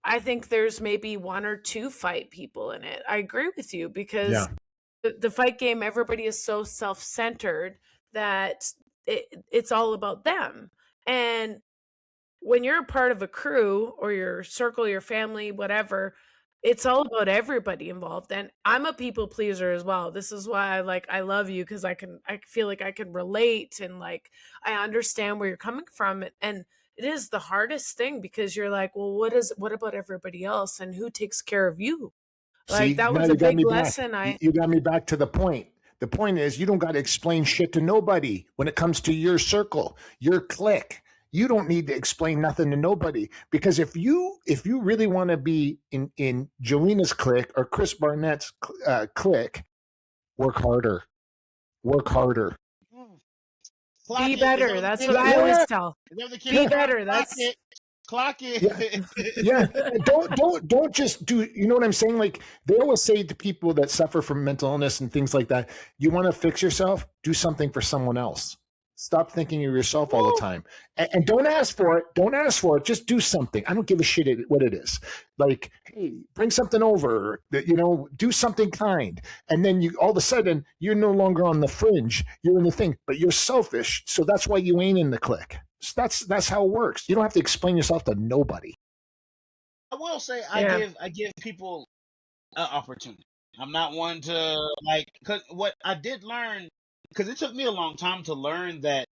Speaker 3: I think there's maybe 1 or 2 fight people in it. I agree with you because the fight game, everybody is so self-centered that it's all about them. And when you're a part of a crew or your circle, your family, whatever, it's all about everybody involved. And I'm a people pleaser as well. This is why I love you, because I feel like I can relate and like I understand where you're coming from. And it is the hardest thing because you're like, well, what about everybody else and who takes care of you? Like,
Speaker 1: See,
Speaker 3: that
Speaker 1: now
Speaker 3: was
Speaker 1: you
Speaker 3: a
Speaker 1: got
Speaker 3: big
Speaker 1: me back.
Speaker 3: lesson.
Speaker 1: You got me back to the point. The point is, you don't got to explain shit to nobody when it comes to your circle, your clique. You don't need to explain nothing to nobody, because if you really want to be in Jelena's clique or Chris Barnett's clique, work harder. Work harder.
Speaker 2: Clock
Speaker 3: Be
Speaker 2: it. Is that
Speaker 3: better.
Speaker 2: what the
Speaker 3: That's
Speaker 2: kids
Speaker 3: what I
Speaker 2: say?
Speaker 3: always
Speaker 1: Yeah,
Speaker 3: tell.
Speaker 2: Is that what the kids
Speaker 3: Be
Speaker 2: say?
Speaker 3: better.
Speaker 2: Clock
Speaker 3: That's
Speaker 2: it. Clock
Speaker 1: yeah,
Speaker 2: it.
Speaker 1: yeah. And don't just do. You know what I'm saying? Like, they always say to people that suffer from mental illness and things like that, you want to fix yourself, do something for someone else. Stop thinking of yourself all the time, and don't ask for it. Don't ask for it. Just do something. I don't give a shit what it is. Like, hey, bring something over. Do something kind, and then you all of a sudden you're no longer on the fringe. You're in the thing, but you're selfish. So that's why you ain't in the clique. So that's how it works. You don't have to explain yourself to nobody.
Speaker 2: I will say
Speaker 3: Yeah.
Speaker 2: I give people an opportunity. I'm not one to cause what I did learn, because it took me a long time to learn that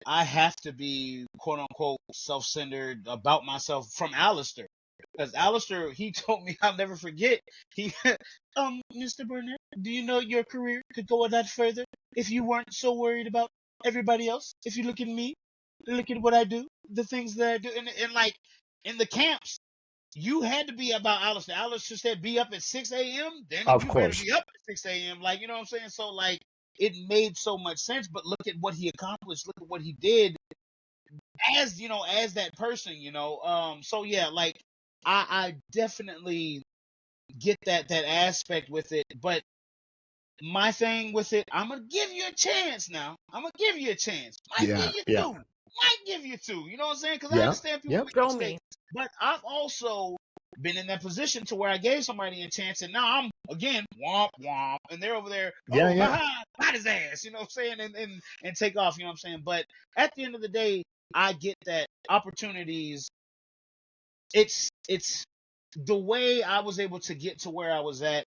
Speaker 2: I have to be quote unquote self-centered about myself from Alistair. Because Alistair, he told me, I'll never forget. He, Mr. Burnett, do you know your career could go a lot further if you weren't so worried about everybody else? If you look at me, look at what I do, the things that I do, and like in the camps, you had to be about Alistair. Alistair said, be up at 6 a.m., then
Speaker 1: Of
Speaker 2: you better
Speaker 1: course.
Speaker 2: be up at 6 a.m. Like, you know what I'm saying? So, like, it made so much sense, but look at what he accomplished. Look at what he did as that person. So yeah, like, I definitely get that aspect with it, but my thing with it, I'm gonna give you a chance now. I'm gonna give you a chance. Might
Speaker 1: Yeah,
Speaker 2: give you
Speaker 1: yeah,
Speaker 2: two. Might give you two. You know what I'm saying? Because I
Speaker 1: yeah,
Speaker 2: understand people
Speaker 1: yeah.
Speaker 2: make
Speaker 3: Show
Speaker 2: mistakes,
Speaker 3: me.
Speaker 2: but I've also been in that position to where I gave somebody a chance, and now I'm again womp womp, and they're over there.
Speaker 1: Yeah,
Speaker 2: Oh,
Speaker 1: yeah.
Speaker 2: haha, bite his ass. You know what I'm saying? And take off. You know what I'm saying? But at the end of the day, I get that opportunities. It's the way I was able to get to where I was at.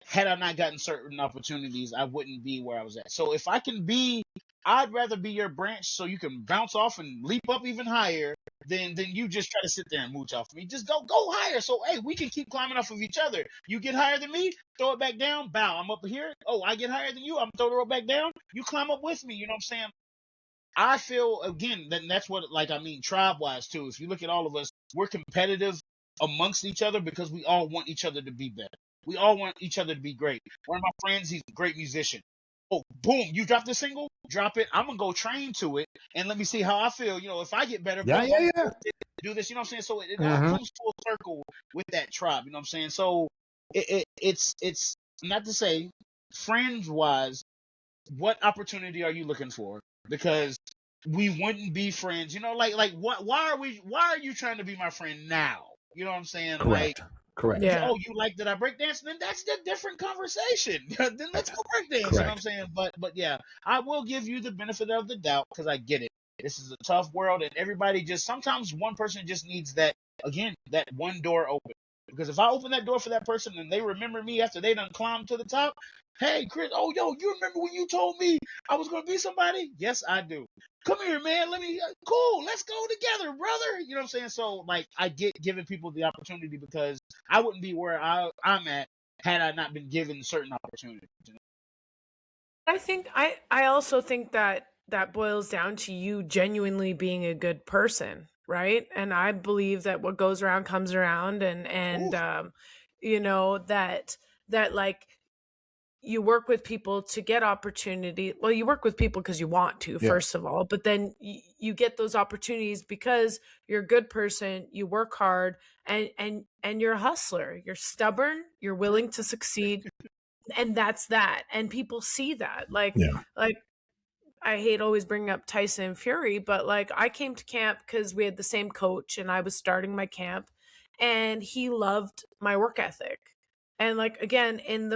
Speaker 2: Had I not gotten certain opportunities, I wouldn't be where I was at. So if I can be, I'd rather be your branch so you can bounce off and leap up even higher than you just try to sit there and mooch off me. Just go higher. So hey, we can keep climbing off of each other. You get higher than me, throw it back down, bow. I'm up here. Oh, I get higher than you, I'm throw the rope back down. You climb up with me. You know what I'm saying? I feel again that's what tribe wise too. If you look at all of us, we're competitive amongst each other because we all want each other to be better. We all want each other to be great. One of my friends, he's a great musician. Oh, boom! You drop the single, drop it. I'm gonna go train to it and let me see how I feel. If I get better,
Speaker 1: Yeah,
Speaker 2: boom,
Speaker 1: yeah, yeah.
Speaker 2: do this. You know what I'm saying? So it all
Speaker 1: Mm-hmm.
Speaker 2: comes full circle with that tribe. You know what I'm saying? So it's not to say friends wise, what opportunity are you looking for? Because we wouldn't be friends. Like what? Why are you trying to be my friend now? You know what I'm saying? Like,
Speaker 1: Correct.
Speaker 3: Yeah.
Speaker 2: you like that I break dance? Then that's the different conversation. Then let's go break dance. You know what I'm
Speaker 1: Correct.
Speaker 2: saying? But yeah, I will give you the benefit of the doubt because I get it. This is a tough world, and everybody sometimes one person just needs that one door open. Because if I open that door for that person and they remember me after they done climbed to the top, hey Chris, oh yo, you remember when you told me I was gonna be somebody? Yes, I do. Come here, man. Cool. Let's go together, brother. You know what I'm saying? So like, I get giving people the opportunity because I wouldn't be where I'm at had I not been given certain opportunities.
Speaker 3: I also think that boils down to you genuinely being a good person, right? And I believe that what goes around comes around, and
Speaker 2: Ooh,
Speaker 3: that like, you work with people to get opportunity. Well, you work with people because you want to,
Speaker 1: Yeah.
Speaker 3: first of all, but then you get those opportunities because you're a good person, you work hard, and you're a hustler, you're stubborn, you're willing to succeed, and that's that. And people see that.
Speaker 1: Yeah.
Speaker 3: Like, I hate always bringing up Tyson Fury, but like, I came to camp because we had the same coach and I was starting my camp, and he loved my work ethic. And like, again, in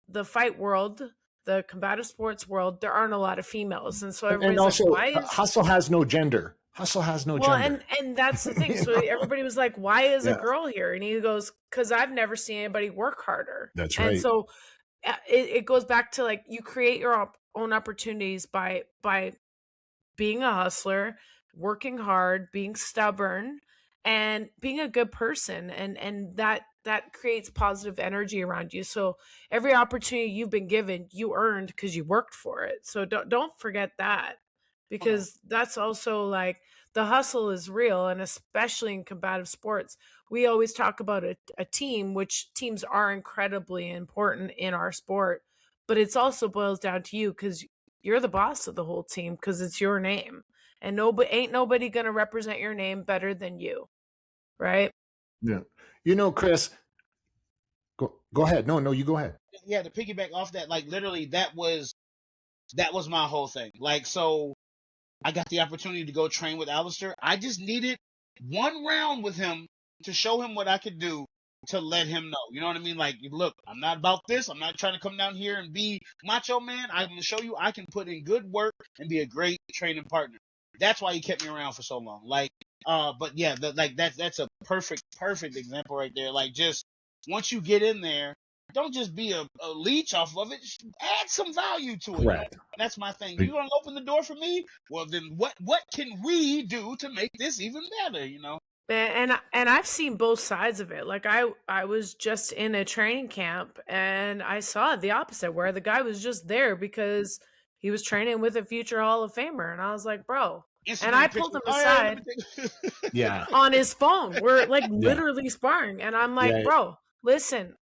Speaker 3: the fight world, the combative sports world, there aren't a lot of females, and so
Speaker 1: And
Speaker 3: everybody's like,
Speaker 1: also,
Speaker 3: why is
Speaker 1: hustle has no gender. Hustle has no
Speaker 3: well,
Speaker 1: gender.
Speaker 3: and that's the thing.
Speaker 1: You
Speaker 3: So
Speaker 1: know?
Speaker 3: everybody was like, why is a
Speaker 1: Yeah.
Speaker 3: girl here? And he goes, because I've never seen anybody work harder.
Speaker 1: That's
Speaker 3: And
Speaker 1: right.
Speaker 3: so it goes back to like, you create your own opportunities by being a hustler, working hard, being stubborn, and being a good person. And that creates positive energy around you. So every opportunity you've been given, you earned because you worked for it. So don't forget that, because that's also like the hustle is real. And especially in combative sports, we always talk about a team, which teams are incredibly important in our sport, but it's also boils down to you, because you're the boss of the whole team, because it's your name, and ain't nobody going to represent your name better than you. Right.
Speaker 1: Yeah. You know, Chris, go ahead. No, you go ahead.
Speaker 2: Yeah, to piggyback off that, like literally that was my whole thing. Like, so I got the opportunity to go train with Alistair. I just needed one round with him to show him what I could do, to let him know. You know what I mean? Like, look, I'm not about this. I'm not trying to come down here and be macho man. I'm going to show you I can put in good work and be a great training partner. That's why he kept me around for so long. Like, but yeah, that's a perfect example right there. Like, just once you get in there, don't just be a leech off of it. Just add some value to it.
Speaker 1: Correct.
Speaker 2: That's my thing. You're gonna open the door for me? Well, then what can we do to make this even better? You know.
Speaker 3: And I've seen both sides of it. Like I was just in a training camp and I saw the opposite, where the guy was just there because he was training with a future Hall of Famer, and I was like, bro. And I pulled him aside on his phone. We're like literally sparring, and I'm like, bro, listen,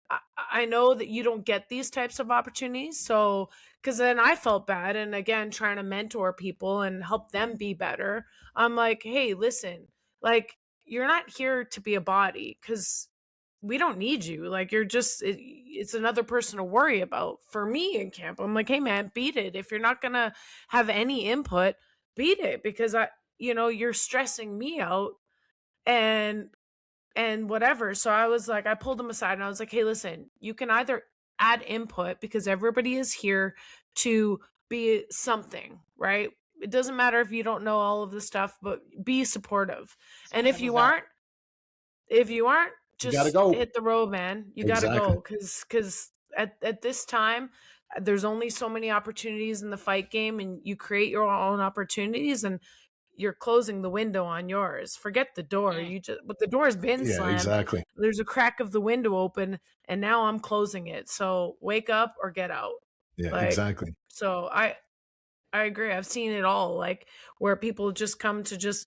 Speaker 3: I know that you don't get these types of opportunities. So, because then I felt bad. And again, trying to mentor people and help them be better. I'm like, hey, listen, like, you're not here to be a body, because we don't need you. Like, you're just, it's another person to worry about. For me in camp, I'm like, hey man, beat it. If you're not going to have any input, beat it, because you're stressing me out and whatever. So I was like, I pulled him aside and I was like, hey, listen, you can either add input, because everybody is here to be something, right? It doesn't matter if you don't know all of the stuff, but be supportive. And if you aren't, just
Speaker 1: gotta go.
Speaker 3: hit the road, man. You gotta go, because at this time, there's only so many opportunities in the fight game, and you create your own opportunities, and you're closing the window on yours. Forget the door. But the door's been slammed.
Speaker 1: Exactly.
Speaker 3: There's a crack of the window open, and now I'm closing it. So wake up or get out.
Speaker 1: Yeah, exactly.
Speaker 3: So I agree. I've seen it all, like where people just come to just,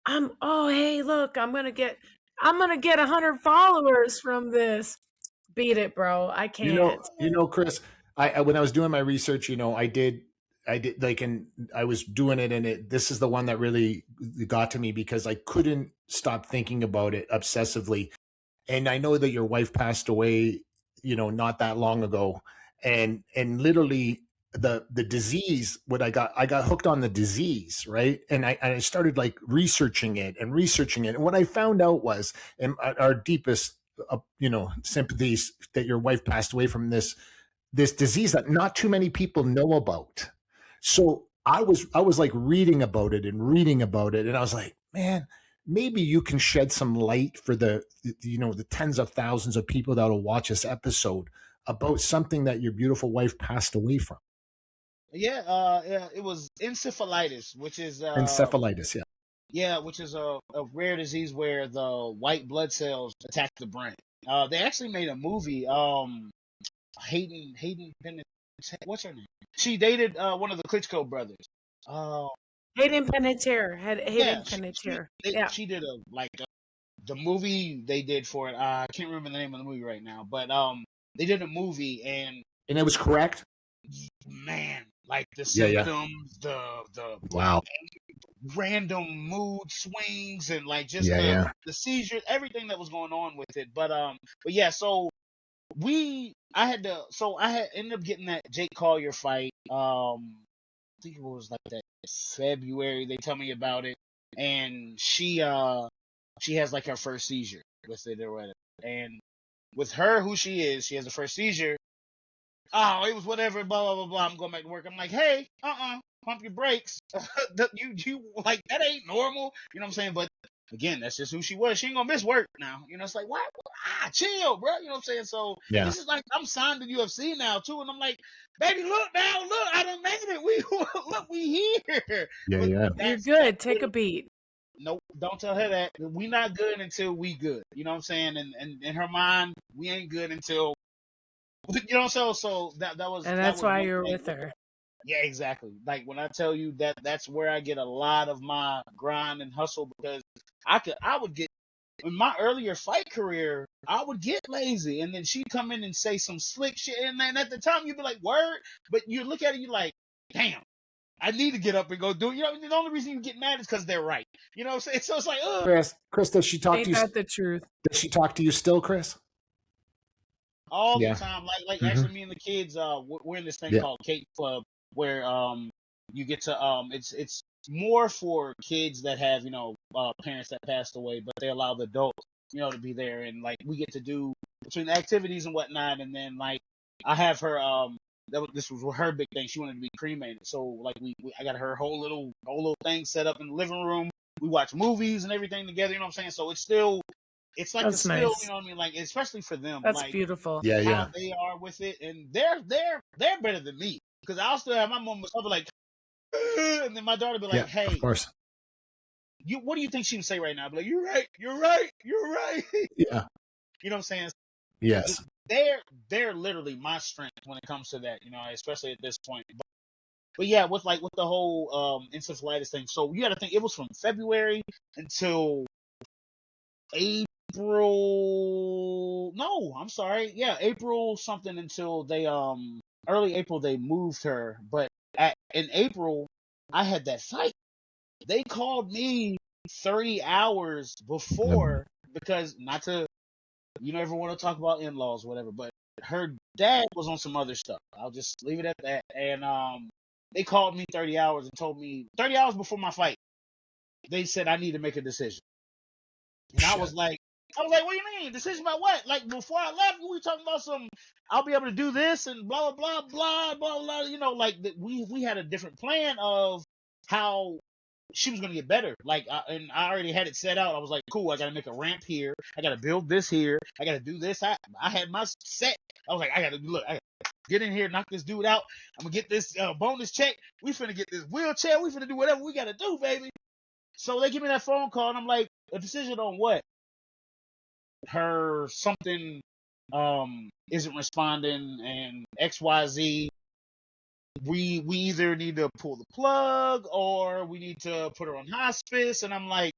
Speaker 3: hey, look, I'm gonna get 100 followers from this. Beat it, bro. I can't.
Speaker 1: You know, Chris, I when I was doing my research, I did like, and I was doing it, and this is the one that really got to me, because I couldn't stop thinking about it obsessively. And I know that your wife passed away, not that long ago, and literally the disease, I got hooked on the disease, right? And I started like researching it. And what I found out was, and our deepest sympathies that your wife passed away from this disease that not too many people know about. So I was like reading about it, and I was like, man, maybe you can shed some light for the tens of thousands of people that will watch this episode about something that your beautiful wife passed away from.
Speaker 2: Yeah, it was encephalitis, which is
Speaker 1: encephalitis.
Speaker 2: Yeah, which is a rare disease where the white blood cells attack the brain. They actually made a movie. Hayden Panettiere, what's her name? She dated one of the Klitschko brothers.
Speaker 3: Hayden Panettiere. Panettiere.
Speaker 2: She did the movie they did for it. I can't remember the name of the movie right now, but they did a movie, and
Speaker 1: it was correct.
Speaker 2: Man, like the symptoms, the
Speaker 1: wow,
Speaker 2: random mood swings, and like just the seizures, everything that was going on with it. But yeah, so I had ended up getting that Jake Collier fight. I think it was like that February. They tell me about it, and she has like her first seizure with it or whatever. And with her, who she is, she has a first seizure. Oh, it was whatever, blah, blah, blah, blah. I'm going back to work. I'm like, hey, pump your brakes. you like, that ain't normal. You know what I'm saying? But again, that's just who she was. She ain't gonna miss work now. It's like, what? Chill, bro. You know what I'm saying? So this is like, I'm signed to UFC now too. And I'm like, baby, look, I done made it. We here.
Speaker 1: Yeah.
Speaker 3: You're good. Take a beat.
Speaker 2: nope, don't tell her that. We not good until we good. You know what I'm saying? And in her mind, we ain't good until, you know. So that was
Speaker 3: And
Speaker 2: that
Speaker 3: that's
Speaker 2: was
Speaker 3: why
Speaker 2: one
Speaker 3: you're
Speaker 2: thing.
Speaker 3: with her.
Speaker 2: Yeah, exactly. Like when I tell you that's where I get a lot of my grind and hustle, because I would get, in my earlier fight career, I would get lazy, and then she'd come in and say some slick shit, and then at the time you'd be like, word, but you look at it, you're like, damn, I need to get up and go do it. You know, the only reason you get mad is because they're right. You know what I'm saying? So it's like, ugh.
Speaker 1: Chris, does she talk to
Speaker 3: Ain't
Speaker 1: you?
Speaker 3: that the truth?
Speaker 1: Does she talk to you still, Chris?
Speaker 2: All the
Speaker 1: Yeah.
Speaker 2: time. Like
Speaker 1: Mhm.
Speaker 2: actually, me and the kids, we're in this thing
Speaker 1: Yeah.
Speaker 2: called Cake Club, where you get to it's more for kids that have, you know, parents that passed away, but they allow the adults, you know, to be there, and like we get to do between the activities and whatnot, and then like I have her this was her big thing. She wanted to be cremated, so like I got her whole little thing set up in the living room. We watch movies and everything together. You know what I'm saying? So it's like
Speaker 3: That's
Speaker 2: a still,
Speaker 3: nice.
Speaker 2: you know what I mean? Like, especially for them,
Speaker 3: That's
Speaker 2: like
Speaker 3: beautiful.
Speaker 1: Yeah.
Speaker 2: how
Speaker 1: Yeah.
Speaker 2: they are with it, and they're better than me, because I'll still have my moments. I'll be like, and then my daughter be like,
Speaker 1: Yeah. Of
Speaker 2: "Hey,
Speaker 1: course.
Speaker 2: what do you think she would say right now?" I'll be like, "You're right, you're right, you're right."
Speaker 1: Yeah.
Speaker 2: You know what I'm saying?
Speaker 1: Yes.
Speaker 2: They're literally my strength when it comes to that. You know, especially at this point. But yeah, with the whole encephalitis thing. So you got to think it was from February until April. No, I'm sorry. Yeah, April something until they early April they moved her. But in April I had that fight. They called me 30 hours before, because not to, you never want to talk about in-laws, whatever, but her dad was on some other stuff. I'll just leave it at that. And they called me 30 hours and told me 30 hours before my fight. They said I need to make a decision. And I
Speaker 1: Shit.
Speaker 2: was like, what do you mean? Decision about what? Like before I left, we were talking about I'll be able to do this and blah blah blah blah blah blah. You know, like we had a different plan of how she was gonna get better. Like, and I already had it set out. I was like, cool. I gotta make a ramp here. I gotta build this here. I gotta do this. I had my set. I was like, I gotta get in here, knock this dude out. I'm gonna get this bonus check. We finna get this wheelchair. We finna do whatever we gotta do, baby. So they give me that phone call, and I'm like, a decision on what? Her something isn't responding, and XYZ. We either need to pull the plug or we need to put her on hospice. And I'm like,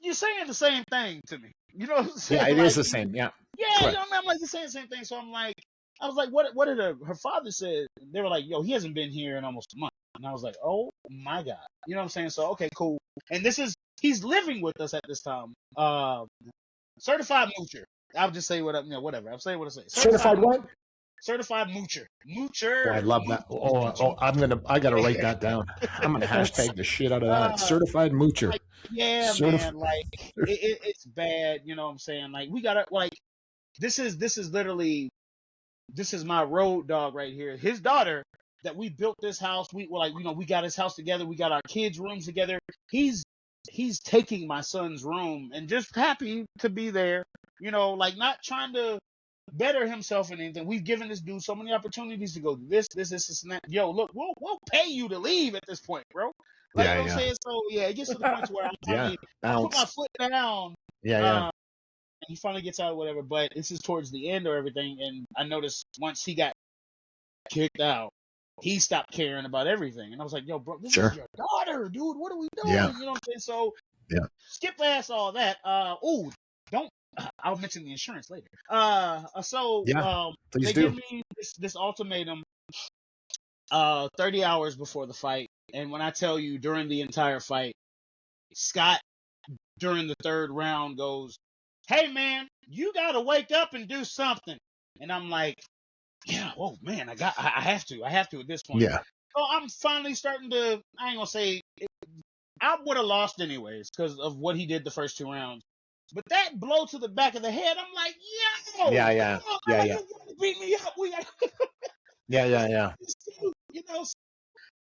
Speaker 2: you're saying the same thing to me. You know what I'm saying?
Speaker 1: Yeah, it
Speaker 2: like,
Speaker 1: is the same. Yeah.
Speaker 2: Yeah, you
Speaker 1: Correct.
Speaker 2: know what I mean? I'm like, you're saying the same thing. So I'm like, I was like, what did her father say? They were like, yo, he hasn't been here in almost a month. And I was like, oh my God. You know what I'm saying? So, okay, cool. And he's living with us at this time. Certified moocher. I'll just say whatever. I'm saying what I say.
Speaker 1: Certified what?
Speaker 2: Certified moocher.
Speaker 1: Oh, I love that. I gotta write that down. I'm gonna hashtag the shit out of that. Certified moocher.
Speaker 2: Like, yeah, man. Like it's bad. You know what I'm saying? Like we gotta this is literally, this is my road dog right here. His daughter that we built this house. We got his house together. We got our kids' rooms together. He's taking my son's room and just happy to be there. You know, like not trying to better himself in anything. We've given this dude so many opportunities to go do this, and that. Yo, look, we'll pay you to leave at this point, bro. Like, you know what I'm saying? So yeah, it gets to the point where I put my foot down.
Speaker 1: Yeah.
Speaker 2: And he finally gets out or whatever, but this is towards the end or everything, and I noticed once he got kicked out, he stopped caring about everything. And I was like, yo, bro, this is your daughter, dude. What are we doing?
Speaker 1: Yeah.
Speaker 2: You know what I'm saying? So skip past all that. I'll mention the insurance later. They give me this ultimatum 30 hours before the fight. And when I tell you, during the entire fight, Scott, during the third round, goes, hey man, you gotta wake up and do something. And I'm like, yeah, oh man, I have to at this point.
Speaker 1: Yeah.
Speaker 2: So I'm finally starting to, I ain't gonna say I would have lost anyways because of what he did the first 2 rounds. But that blow to the back of the head, I'm like, yo,
Speaker 1: Yeah.
Speaker 2: You beat me up. We got
Speaker 1: Yeah.
Speaker 2: You know,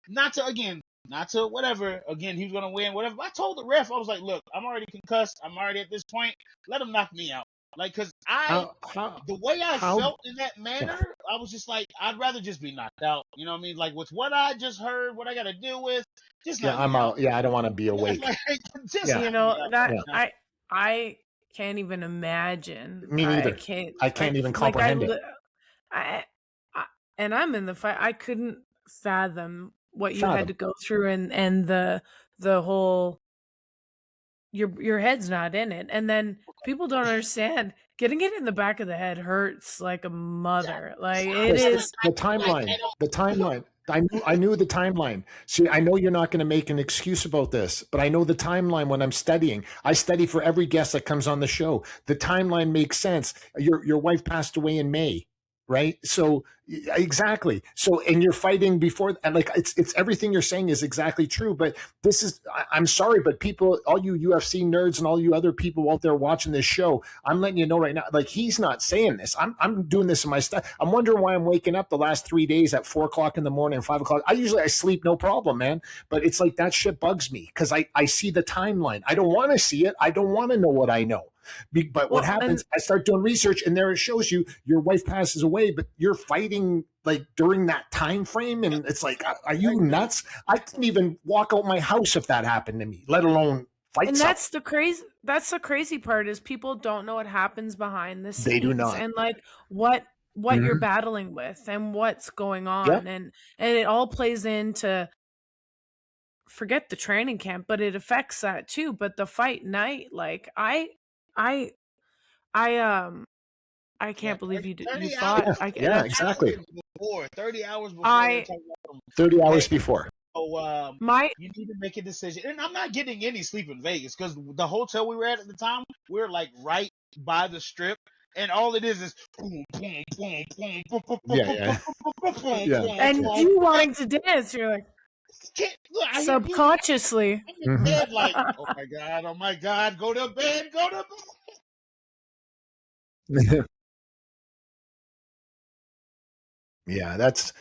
Speaker 2: not to whatever. Again, he was gonna win, whatever. I told the ref, I was like, look, I'm already concussed. I'm already at this point. Let him knock me out. Like, cause
Speaker 1: How
Speaker 2: the way I
Speaker 1: how
Speaker 2: felt in that manner, I was just like, I'd rather just be knocked out. You know what I mean? Like with what I just heard, what I got to deal with, just
Speaker 1: yeah,
Speaker 2: knock
Speaker 1: I'm
Speaker 2: me out.
Speaker 1: out. Yeah, I don't want to be awake.
Speaker 2: Like, just
Speaker 1: Yeah,
Speaker 3: You
Speaker 2: knock me
Speaker 3: know
Speaker 2: out.
Speaker 3: that
Speaker 2: You
Speaker 1: yeah.
Speaker 2: know?
Speaker 3: I can't even imagine.
Speaker 1: Me
Speaker 3: I
Speaker 1: neither.
Speaker 3: can't.
Speaker 1: I can't even
Speaker 3: Like
Speaker 1: comprehend it.
Speaker 3: I, I and I'm in the fight. I couldn't fathom what you had
Speaker 1: Fathom.
Speaker 3: to go through, and the whole your head's not in it, and then people don't understand. Getting it in the back of the head hurts like a mother. Like it
Speaker 1: Chris,
Speaker 3: is.
Speaker 1: the
Speaker 2: Like,
Speaker 1: timeline.
Speaker 2: I don't.
Speaker 1: The timeline. I knew the timeline. See, I know you're not going to make an excuse about this, but I know the timeline when I'm studying. I study for every guest that comes on the show. The timeline makes sense. Your wife passed away in May, right? So exactly. So and you're fighting before, and like it's everything you're saying is exactly true. But this is I'm sorry, but people, all you UFC nerds and all you other people out there watching this show, I'm letting you know right now, like he's not saying this. I'm doing this in my stuff. I'm wondering why I'm waking up the last 3 days at 4 o'clock in the morning and 5 o'clock. I sleep no problem, man. But it's like that shit bugs me because I see the timeline. I don't want to see it. I don't want to know what I know. But what
Speaker 3: Well, and
Speaker 1: happens, I start doing research and there it shows you your wife passes away, but you're fighting like during that time frame. And it's like, are you nuts? I couldn't even walk out my house if that happened to me, let alone fight
Speaker 3: and
Speaker 1: something.
Speaker 3: that's the crazy part is people don't know what happens behind the
Speaker 1: They do
Speaker 3: scenes
Speaker 1: not.
Speaker 3: and like what you're
Speaker 1: Mhm.
Speaker 3: battling with and what's going on,
Speaker 1: Yep.
Speaker 3: and it all plays into, forget the training camp, but it affects that too. But the fight night, like I
Speaker 2: Yeah,
Speaker 3: can't believe
Speaker 2: 30,
Speaker 3: you
Speaker 2: 30
Speaker 3: fought.
Speaker 2: hours. 30
Speaker 1: Yeah,
Speaker 3: That's
Speaker 1: exactly.
Speaker 2: hours before. 30 hours before they're
Speaker 3: I
Speaker 2: talking about
Speaker 1: 30
Speaker 2: hey,
Speaker 1: hours before.
Speaker 2: so
Speaker 3: my
Speaker 2: you need to make a decision. And I'm not getting any sleep in Vegas because the hotel we were at the time, we were like right by the strip. And all it is boom, boom, boom, boom, boom, boom, boom,
Speaker 1: Yeah,
Speaker 2: boom, boom,
Speaker 1: yeah.
Speaker 2: boom,
Speaker 3: and
Speaker 2: boom.
Speaker 3: you wanting to dance, you're like
Speaker 2: Look, I hear music.
Speaker 3: subconsciously.
Speaker 2: I'm in bed like, oh my God, go to bed, go to bed.
Speaker 1: Yeah, that's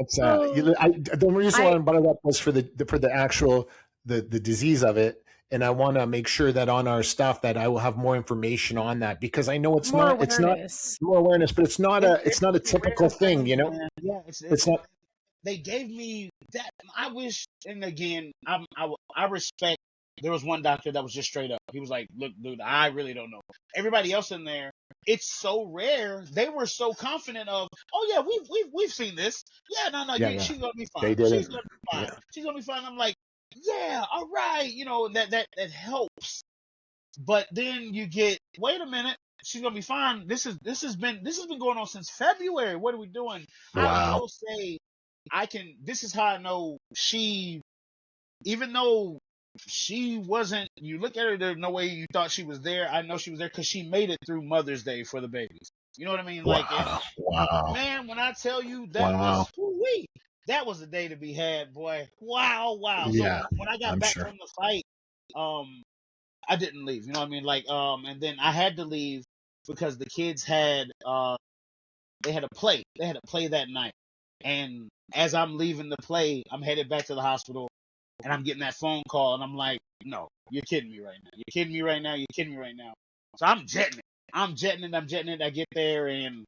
Speaker 3: So
Speaker 1: the reason why
Speaker 3: I
Speaker 1: I brought it up was for the actual the disease of it, and I want to make sure that on our stuff that I will have more information on that because I know
Speaker 3: more
Speaker 1: it's not
Speaker 3: awareness.
Speaker 1: more awareness, but it's not
Speaker 2: It's
Speaker 1: a
Speaker 2: a
Speaker 1: typical
Speaker 2: rare
Speaker 1: thing, you
Speaker 2: thing,
Speaker 1: know.
Speaker 2: man. Yeah,
Speaker 1: It's not.
Speaker 2: they gave me that. I wish, and again, I respect. There was one doctor that was just straight up. He was like, "Look, dude, I really don't know." Everybody else in there, it's so rare. They were so confident of, "Oh yeah, we've seen this. Yeah, no,
Speaker 1: Yeah, yeah.
Speaker 2: she's gonna be
Speaker 1: They
Speaker 2: fine.
Speaker 1: didn't.
Speaker 2: She's gonna be fine.
Speaker 1: Yeah.
Speaker 2: She's gonna be fine." I'm like, "Yeah, all right, you know that helps." But then you get, wait a minute, she's gonna be fine. This has been going on since February. What are we doing? I
Speaker 1: Wow.
Speaker 2: will say, this is how I know she, even though she wasn't, you look at her, there's no way you thought she was there. I know she was there because she made it through Mother's Day for the babies. You know what I mean? Like, and
Speaker 1: Wow. Wow.
Speaker 2: man, when I tell you that
Speaker 1: Wow.
Speaker 2: was, woo-wee, that was a day to be had, boy. Wow, wow. So
Speaker 1: Yeah,
Speaker 2: when I got
Speaker 1: I'm
Speaker 2: back
Speaker 1: sure.
Speaker 2: from the fight, I didn't leave. You know what I mean? Like, and then I had to leave because the kids had they had a play. They had a play that night. And as I'm leaving the play, I'm headed back to the hospital and I'm getting that phone call and I'm like, no, you're kidding me right now. You're kidding me right now. You're kidding me right now. So I'm jetting it. I'm jetting it. I get there and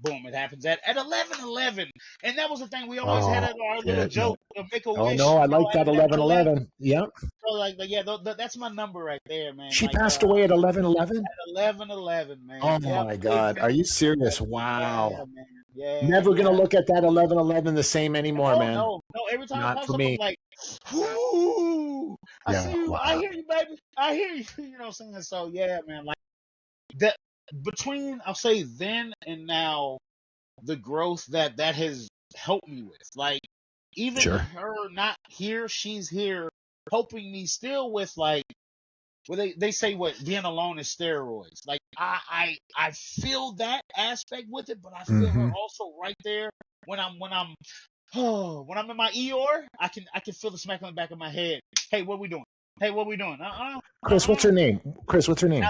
Speaker 2: boom, it happens at 11:11. And that was the thing. We always had
Speaker 1: Oh,
Speaker 2: our little
Speaker 1: shit, no.
Speaker 2: joke to make a
Speaker 1: Oh
Speaker 2: wish,
Speaker 1: no, I like
Speaker 2: at
Speaker 1: that
Speaker 2: 11:11.
Speaker 1: 11:11. Yep.
Speaker 2: So like, yeah, that's my number right there, man.
Speaker 1: She
Speaker 2: Like,
Speaker 1: passed away at 11:11.
Speaker 2: 11:11,
Speaker 1: Oh
Speaker 2: man. Yep.
Speaker 1: my God. Are you serious?
Speaker 2: Yeah,
Speaker 1: Wow.
Speaker 2: man. Yeah,
Speaker 1: Never gonna
Speaker 2: yeah.
Speaker 1: look at that 11:11 the same anymore,
Speaker 2: No,
Speaker 1: man.
Speaker 2: no, no. Every time it
Speaker 1: Not
Speaker 2: pops
Speaker 1: for
Speaker 2: up, I'm
Speaker 1: me.
Speaker 2: like, whoo! I see
Speaker 1: Yeah.
Speaker 2: you. I
Speaker 1: Wow.
Speaker 2: hear you, baby. I hear you. You know what I'm saying? So yeah, man. Like that between, I'll say then and now, the growth that has helped me with. Like even
Speaker 1: Sure.
Speaker 2: her not here, she's here helping me still with like. Well, they say what being alone is steroids. Like I feel that aspect with it, but I feel her
Speaker 1: Mm-hmm.
Speaker 2: also right there when I'm when I'm in my ER. I can feel the smack on the back of my head. Hey, what we doing? Hey, what we doing?
Speaker 1: Chris, what's her name? Chris, what's her name?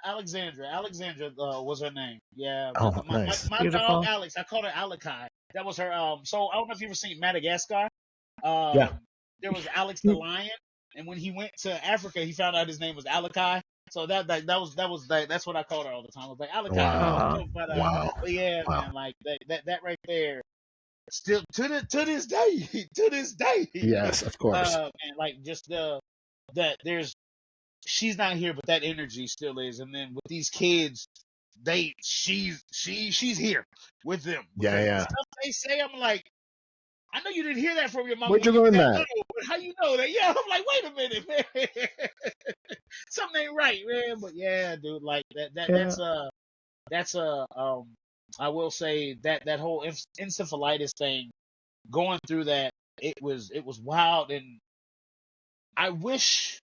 Speaker 2: Alexandra. Alexandra was her name. Yeah,
Speaker 1: Oh, nice.
Speaker 2: my dog
Speaker 3: Beautiful.
Speaker 2: Alex. I called her Alakai. That was her. So I don't know if you ever seen Madagascar.
Speaker 1: Yeah.
Speaker 2: There was Alex the lion, and when he went to Africa, he found out his name was Alakai. So that's what I called her all the time. I was like, Alakana.
Speaker 1: Wow.
Speaker 2: But yeah,
Speaker 1: Wow.
Speaker 2: man, like that right there, still to this day.
Speaker 1: Yes, of course.
Speaker 2: And like just that she's not here, but that energy still is. And then with these kids, she's here with them.
Speaker 1: Yeah,
Speaker 2: Because
Speaker 1: yeah.
Speaker 2: the stuff they say, I'm like, I know you didn't hear that from your mom.
Speaker 1: Where'd you learn that?
Speaker 2: Little, but how you know that? Yeah, I'm like, wait a minute, man. Something ain't right, man. But yeah, dude, like that's I will say that whole encephalitis thing, going through that, it was wild. And I wish,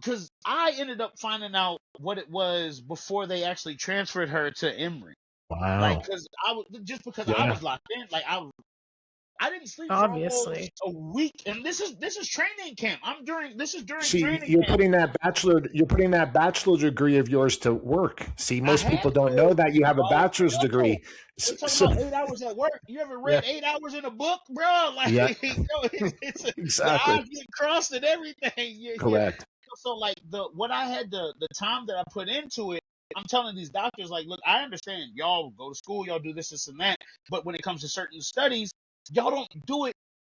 Speaker 2: because I ended up finding out what it was before they actually transferred her to Emory.
Speaker 1: Wow.
Speaker 2: Like, because I was locked in. Like, I didn't sleep
Speaker 3: Obviously.
Speaker 2: for almost a week, and this is training camp. This is during
Speaker 1: See,
Speaker 2: training
Speaker 1: you're
Speaker 2: camp.
Speaker 1: putting that bachelor degree of yours to work. See, most people don't know that you have a bachelor's degree.
Speaker 2: We're talking about 8 hours at work. You ever read 8 hours in a book, bro? Like, it's
Speaker 1: exactly.
Speaker 2: the odds get crossed and everything.
Speaker 1: Correct.
Speaker 2: So like what I had the time that I put into it, I'm telling these doctors, like, look, I understand y'all go to school, y'all do this and that, but when it comes to certain studies, y'all don't do it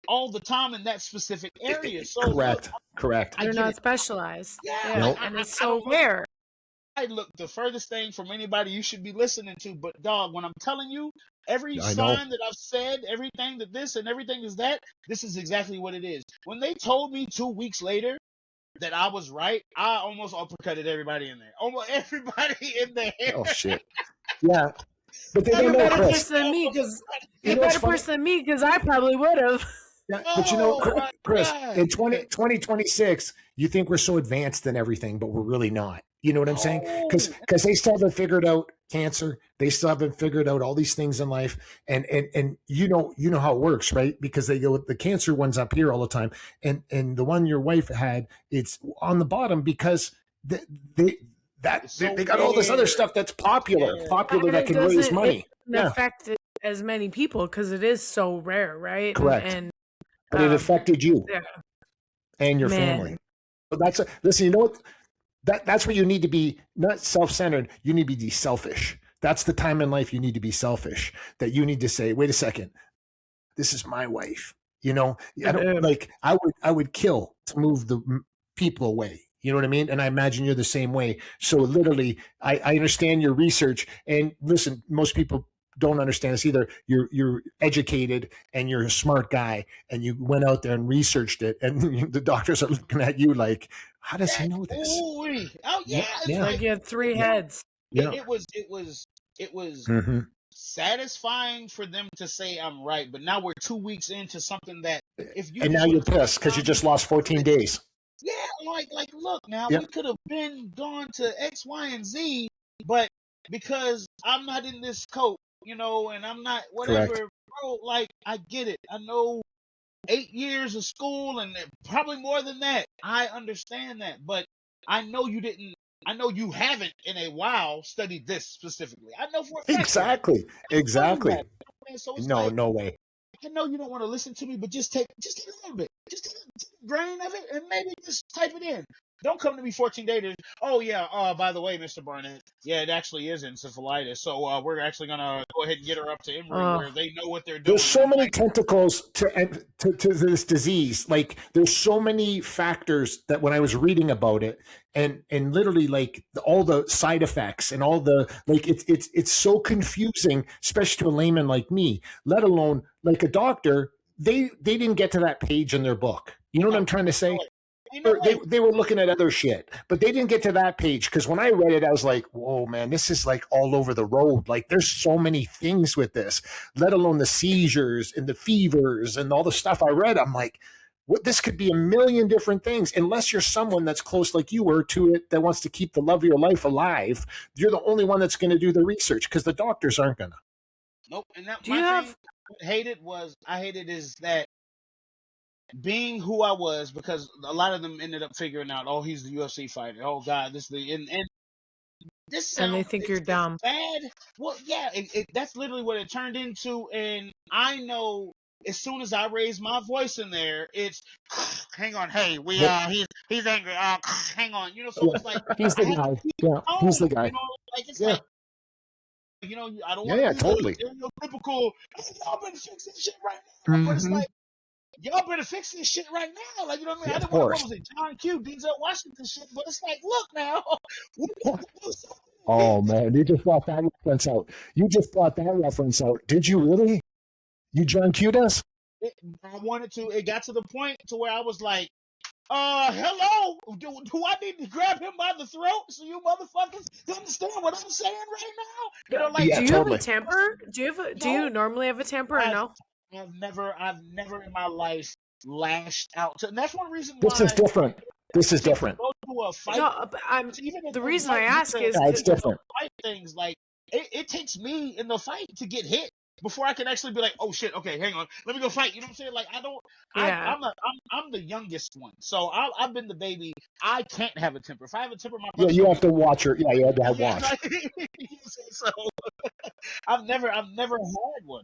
Speaker 2: all the time in that specific area. So
Speaker 1: correct.
Speaker 3: You're not specialized.
Speaker 2: Yeah,
Speaker 1: Nope.
Speaker 3: And it's so rare.
Speaker 2: I look, the furthest thing from anybody you should be listening to, but dog, when I'm telling you every sign that I've said, everything that this and everything is that, this is exactly what it is. When they told me 2 weeks later that I was right, I almost uppercutted everybody in there. Almost everybody in there.
Speaker 1: Oh shit. Yeah. But they
Speaker 3: You're
Speaker 1: don't know,
Speaker 3: better
Speaker 1: Chris.
Speaker 3: person than me because
Speaker 1: You know
Speaker 3: I probably would have.
Speaker 1: Yeah, but you know, Chris,
Speaker 2: God.
Speaker 1: in 2026, you think we're so advanced in everything, but we're really not. You know what I'm saying? Because they still haven't figured out cancer. They still haven't figured out all these things in life. And you know how it works, right? Because they go, the cancer one's up here all the time. And the one your wife had, it's on the bottom because they got all this other stuff that's popular that can raise money.
Speaker 3: It doesn't affect as many people because it is so rare, right?
Speaker 1: Correct. But it affected you and your family. But listen, you know what? That's where you need to be not self-centered. You need to be selfish. That's the time in life you need to be selfish. That you need to say, wait a second, this is my wife. You know, I don't like. I would kill to move the people away. You know what I mean? And I imagine you're the same way. So literally, I understand your research. And listen, most people don't understand this either. You're educated and you're a smart guy, and you went out there and researched it, and the doctors are looking at you like, how does he know this?
Speaker 2: Oh yeah,
Speaker 3: it's like you had 3 heads.
Speaker 2: Yeah. It was satisfying for them to say I'm right, but now we're 2 weeks into something that
Speaker 1: and now you're pissed because you just lost 14 days.
Speaker 2: Yeah, like look now, we could have been gone to X, Y, and Z, but because I'm not in this coat, you know, and I'm not whatever,
Speaker 1: Correct.
Speaker 2: bro, like I get it. I know 8 years of school and probably more than that. I understand that, but I know you haven't in a while studied this specifically. I know for a fact.
Speaker 1: Exactly.
Speaker 2: So
Speaker 1: no way.
Speaker 2: I know you don't want to listen to me, but just take a little bit, just a grain of it, and maybe just type it in. Don't come to me 14 days. Oh yeah. By the way, Mr. Barnett, yeah, it actually is encephalitis. So we're actually gonna go ahead and get her up to Emory where they know what they're doing.
Speaker 1: There's so many tentacles to this disease. Like there's so many factors that when I was reading about it, and literally like all the side effects and all the like, it's so confusing, especially to a layman like me. Let alone like a doctor. They didn't get to that page in their book. You know what I'm trying to say? They were looking at other shit, but they didn't get to that page because when I read it, I was like, whoa, man, this is like all over the road. Like there's so many things with this, let alone the seizures and the fevers and all the stuff I read. I'm like, what? This could be a million different things. Unless you're someone that's close like you were to it that wants to keep the love of your life alive, you're the only one that's going to do the research because the doctors aren't going to.
Speaker 2: Nope. And that I hated is that being who I was, because a lot of them ended up figuring out, oh, he's the UFC fighter. Oh God, this and this sounds,
Speaker 3: and they think you're dumb.
Speaker 2: Bad. Well, yeah, that's literally what it turned into. And I know as soon as I raise my voice in there, it's hang on, hey, he's angry. Hang on, so it's like
Speaker 1: he's the guy. Yeah, he's the guy.
Speaker 2: Like it's like, I don't want to be
Speaker 1: totally.
Speaker 2: the stereotypical. Y'all better fix this shit right now. But it's like, y'all better fix this shit right now. Like, you know what I mean?
Speaker 1: Yeah,
Speaker 2: I didn't want to go with John Q, Denzel Washington shit, but it's like, look now, we got to do something.
Speaker 1: Oh man, you just brought that reference out. Did you really? You John Q'd us?
Speaker 2: I wanted to. It got to the point to where I was like, hello? Do I need to grab him by the throat so you motherfuckers understand what I'm saying right now?
Speaker 3: Do you have a temper? Do you normally have a temper or no?
Speaker 2: I've never in my life lashed out. And that's one reason why.
Speaker 1: This is different.
Speaker 2: Go to a fight.
Speaker 3: No, the reason I ask is
Speaker 1: it's different.
Speaker 2: Fight things like it takes me in the fight to get hit before I can actually be like, oh shit, okay, hang on, let me go fight. You know what I'm saying? Like I'm the youngest one, so I've been the baby. I can't have a temper. If I have a temper, my brother,
Speaker 1: you have to watch her. Yeah, you have to have watch.
Speaker 2: So I've never had one.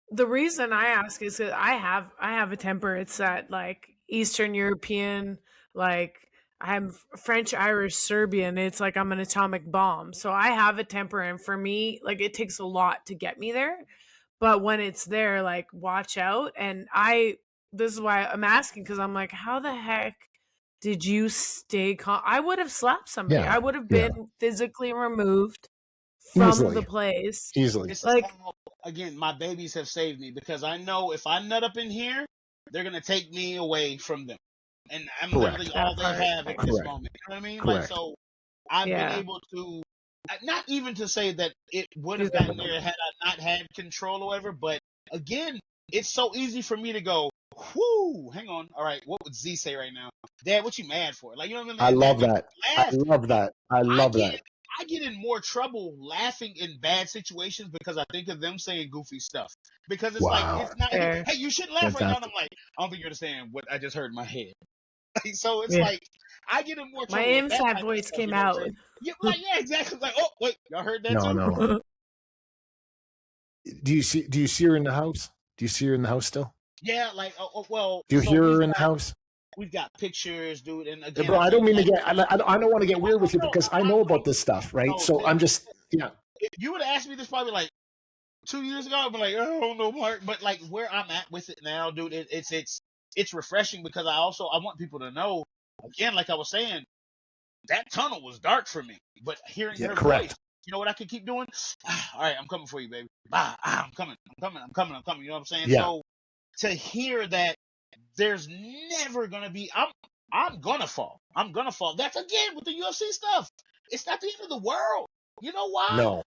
Speaker 3: The reason I ask is that I have a temper. It's that like Eastern European, like I'm French, Irish, Serbian. It's like I'm an atomic bomb. So I have a temper, and for me, like it takes a lot to get me there. But when it's there, like watch out. And this is why I'm asking, because I'm like, how the heck did you stay calm? I would have slapped somebody. I would have been physically removed from the place.
Speaker 1: Easily.
Speaker 2: Like, again, my babies have saved me, because I know if I nut up in here, they're going to take me away from them. And I'm literally all they have at this moment. You know what I mean?
Speaker 1: Correct.
Speaker 2: Like, so I've been able to, not even to say that it would have gotten there had I not had control or whatever, but again, it's so easy for me to go, whoo, hang on. All right, what would Z say right now? Dad, what you mad for? Like, you know what I mean?
Speaker 1: I love that. I love that.
Speaker 2: I get in more trouble laughing in bad situations because I think of them saying goofy stuff. Because it's like, it's not, hey, you shouldn't laugh right now. And I'm like, I don't think you understand what I just heard in my head. So it's like, I get in more trouble.
Speaker 3: My inside voice came out.
Speaker 2: Yeah, exactly. Like, oh, wait, y'all heard that too?
Speaker 1: No. Do you see her in the house? Do you see her in the house still?
Speaker 2: Yeah, like, well.
Speaker 1: Do you hear her in the house?
Speaker 2: We've got pictures, dude. And again,
Speaker 1: bro, I don't mean to get. I don't want to get weird with you because I know about this stuff, right? So I'm just,
Speaker 2: If you would have asked me this probably like 2 years ago, I'd be like, I don't know, Mark. But like where I'm at with it now, dude, it's refreshing, because I want people to know, again, like I was saying, that tunnel was dark for me. But hearing her voice, you know what I can keep doing? All right, I'm coming for you, baby. I'm coming. You know what I'm saying?
Speaker 1: Yeah.
Speaker 2: So to hear that there's never gonna be, I'm gonna fall. That's again with the UFC stuff. It's not the end of the world. You know why?
Speaker 1: No.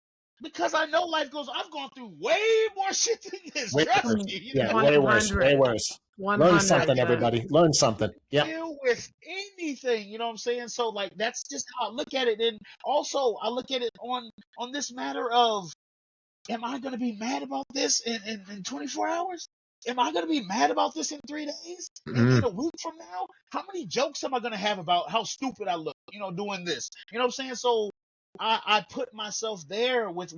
Speaker 2: Because I know life goes. I've gone through way more shit than this. Trust me.
Speaker 1: Way worse. Learn something, everybody. Learn something. Yeah.
Speaker 2: Deal with anything. You know what I'm saying? So like that's just how I look at it. And also I look at it on this matter of, am I gonna be mad about this in 24 hours? Am I going to be mad about this in 3 days? In a week from now? How many jokes am I going to have about how stupid I look, doing this? You know what I'm saying? So I put myself there with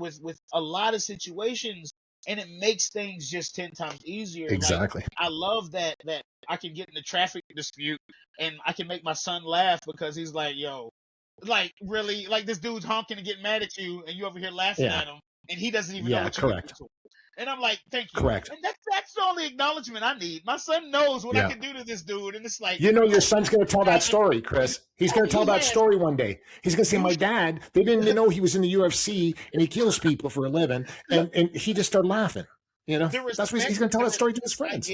Speaker 2: a lot of situations, and it makes things just 10 times easier.
Speaker 1: Exactly.
Speaker 2: Like, I love that I can get in a traffic dispute and I can make my son laugh because he's like, yo, like really, like this dude's honking and getting mad at you and you over here laughing at him and he doesn't even know what you're doing to him. And I'm like, thank you.
Speaker 1: Correct.
Speaker 2: And that's the only acknowledgement I need. My son knows what I can do to this dude. And it's like,
Speaker 1: your son's going to tell that story, Chris. He's going to tell that story one day. He's going to say, my dad, they didn't even know he was in the UFC and he kills people for a living. And he just started laughing. That's what he's going to tell that story to his friends.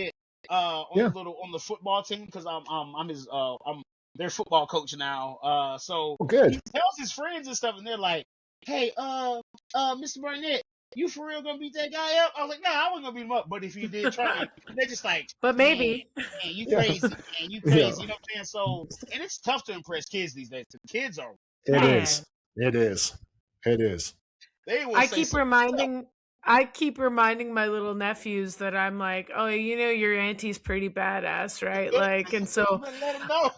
Speaker 2: On the football team, because I'm their football coach now. So
Speaker 1: good.
Speaker 2: He tells his friends and stuff, and they're like, hey, Mr. Barnett, you for real gonna beat that guy up? I was like, nah, I wasn't gonna beat him up, but if he did try, they're just like,
Speaker 3: but maybe,
Speaker 2: man, you crazy, man, you crazy. You know what I'm saying? So, and it's tough to impress kids these days. The kids are.
Speaker 1: It is.
Speaker 3: I keep reminding my little nephews that I'm like, oh, your auntie's pretty badass, right? Like, and so.
Speaker 2: Let them know.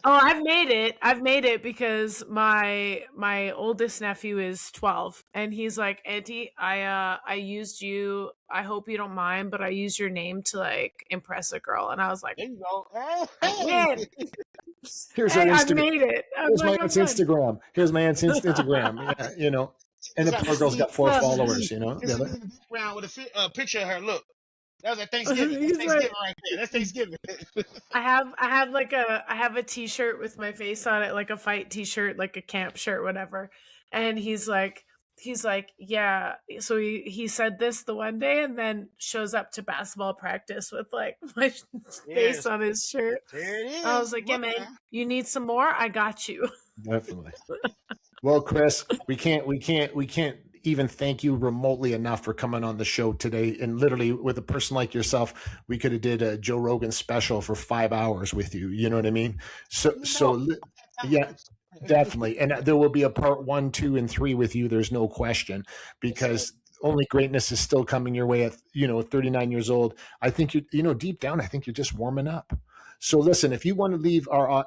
Speaker 3: Oh, I've made it because my oldest nephew is 12 and he's like, "Auntie, I used you. I hope you don't mind, but I used your name to like impress a girl." And I was like,
Speaker 2: There you go.
Speaker 3: "I
Speaker 2: Hey,
Speaker 3: win."
Speaker 1: Here's her
Speaker 3: Hey, I
Speaker 1: Instagram.
Speaker 3: made it. I was
Speaker 1: Here's my
Speaker 3: like, "I'm
Speaker 1: aunt's
Speaker 3: done."
Speaker 1: Instagram. Here's my aunt's Instagram. Yeah, you know. And the poor girl's got 4 followers, you know.
Speaker 2: This is in the background with a picture of her. Look, that was at Thanksgiving. That's
Speaker 3: He's
Speaker 2: Thanksgiving
Speaker 3: like,
Speaker 2: right there. That's Thanksgiving.
Speaker 3: I have a t-shirt with my face on it, like a fight t-shirt, like a camp shirt, whatever. And he's like, yeah. So he said this the one day and then shows up to basketball practice with like my face on his shirt.
Speaker 2: There it is.
Speaker 3: I was like, yeah, man, you need some more? I got you.
Speaker 1: Definitely. Well, Chris, we can't even thank you remotely enough for coming on the show today. And literally, with a person like yourself, we could have did a Joe Rogan special for 5 hours with you. You know what I mean? So yeah, definitely. And there will be a part 1, 2, and 3 with you. There's no question, because only greatness is still coming your way at 39 years old. I think deep down, I think you're just warming up. So listen, if you want to leave our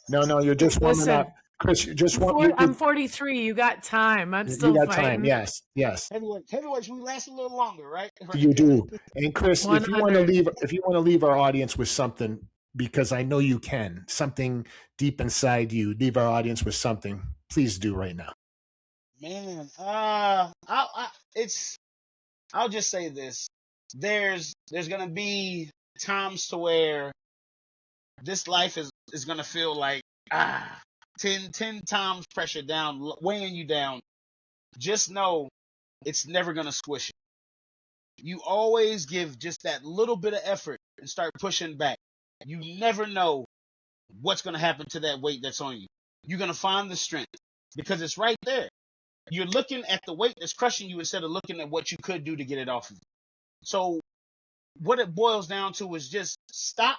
Speaker 1: No, you're just warming up. Chris, you just
Speaker 3: I'm 43. You got time. I'm still
Speaker 1: you got
Speaker 3: fighting.
Speaker 1: time. Yes.
Speaker 2: Heavyweights, we last a little longer, right?
Speaker 1: You do. And Chris,
Speaker 3: 100.
Speaker 1: if you want to leave our audience with something, because I know you can, something deep inside you, leave our audience with something, please do right now.
Speaker 2: Man, I'll just say this. There's gonna be times to where this life is gonna feel like 10 times pressure down, weighing you down. Just know it's never gonna squish you. You always give just that little bit of effort and start pushing back. You never know what's gonna happen to that weight that's on you. You're gonna find the strength because it's right there. You're looking at the weight that's crushing you instead of looking at what you could do to get it off of you. So what it boils down to is just stop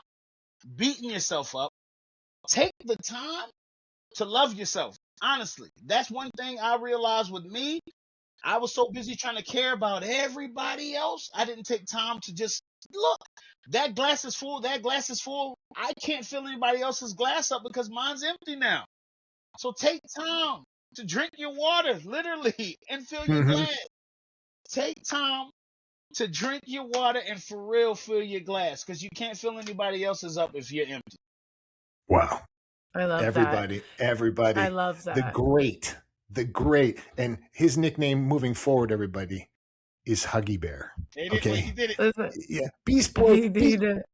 Speaker 2: beating yourself up. Take the time to love yourself. Honestly, that's one thing I realized with me. I was so busy trying to care about everybody else. I didn't take time to just look. That glass is full. That glass is full. I can't fill anybody else's glass up because mine's empty now. So take time to drink your water, literally, and fill your glass. Take time to drink your water and for real fill your glass, because you can't fill anybody else's up if you're empty.
Speaker 1: Wow.
Speaker 3: I love
Speaker 1: everybody.
Speaker 3: I love that.
Speaker 1: The great, and his nickname moving forward, everybody, is Huggy Bear. Okay.
Speaker 2: He did it.
Speaker 3: Listen,
Speaker 1: Yeah. Beastboy.
Speaker 3: he did it.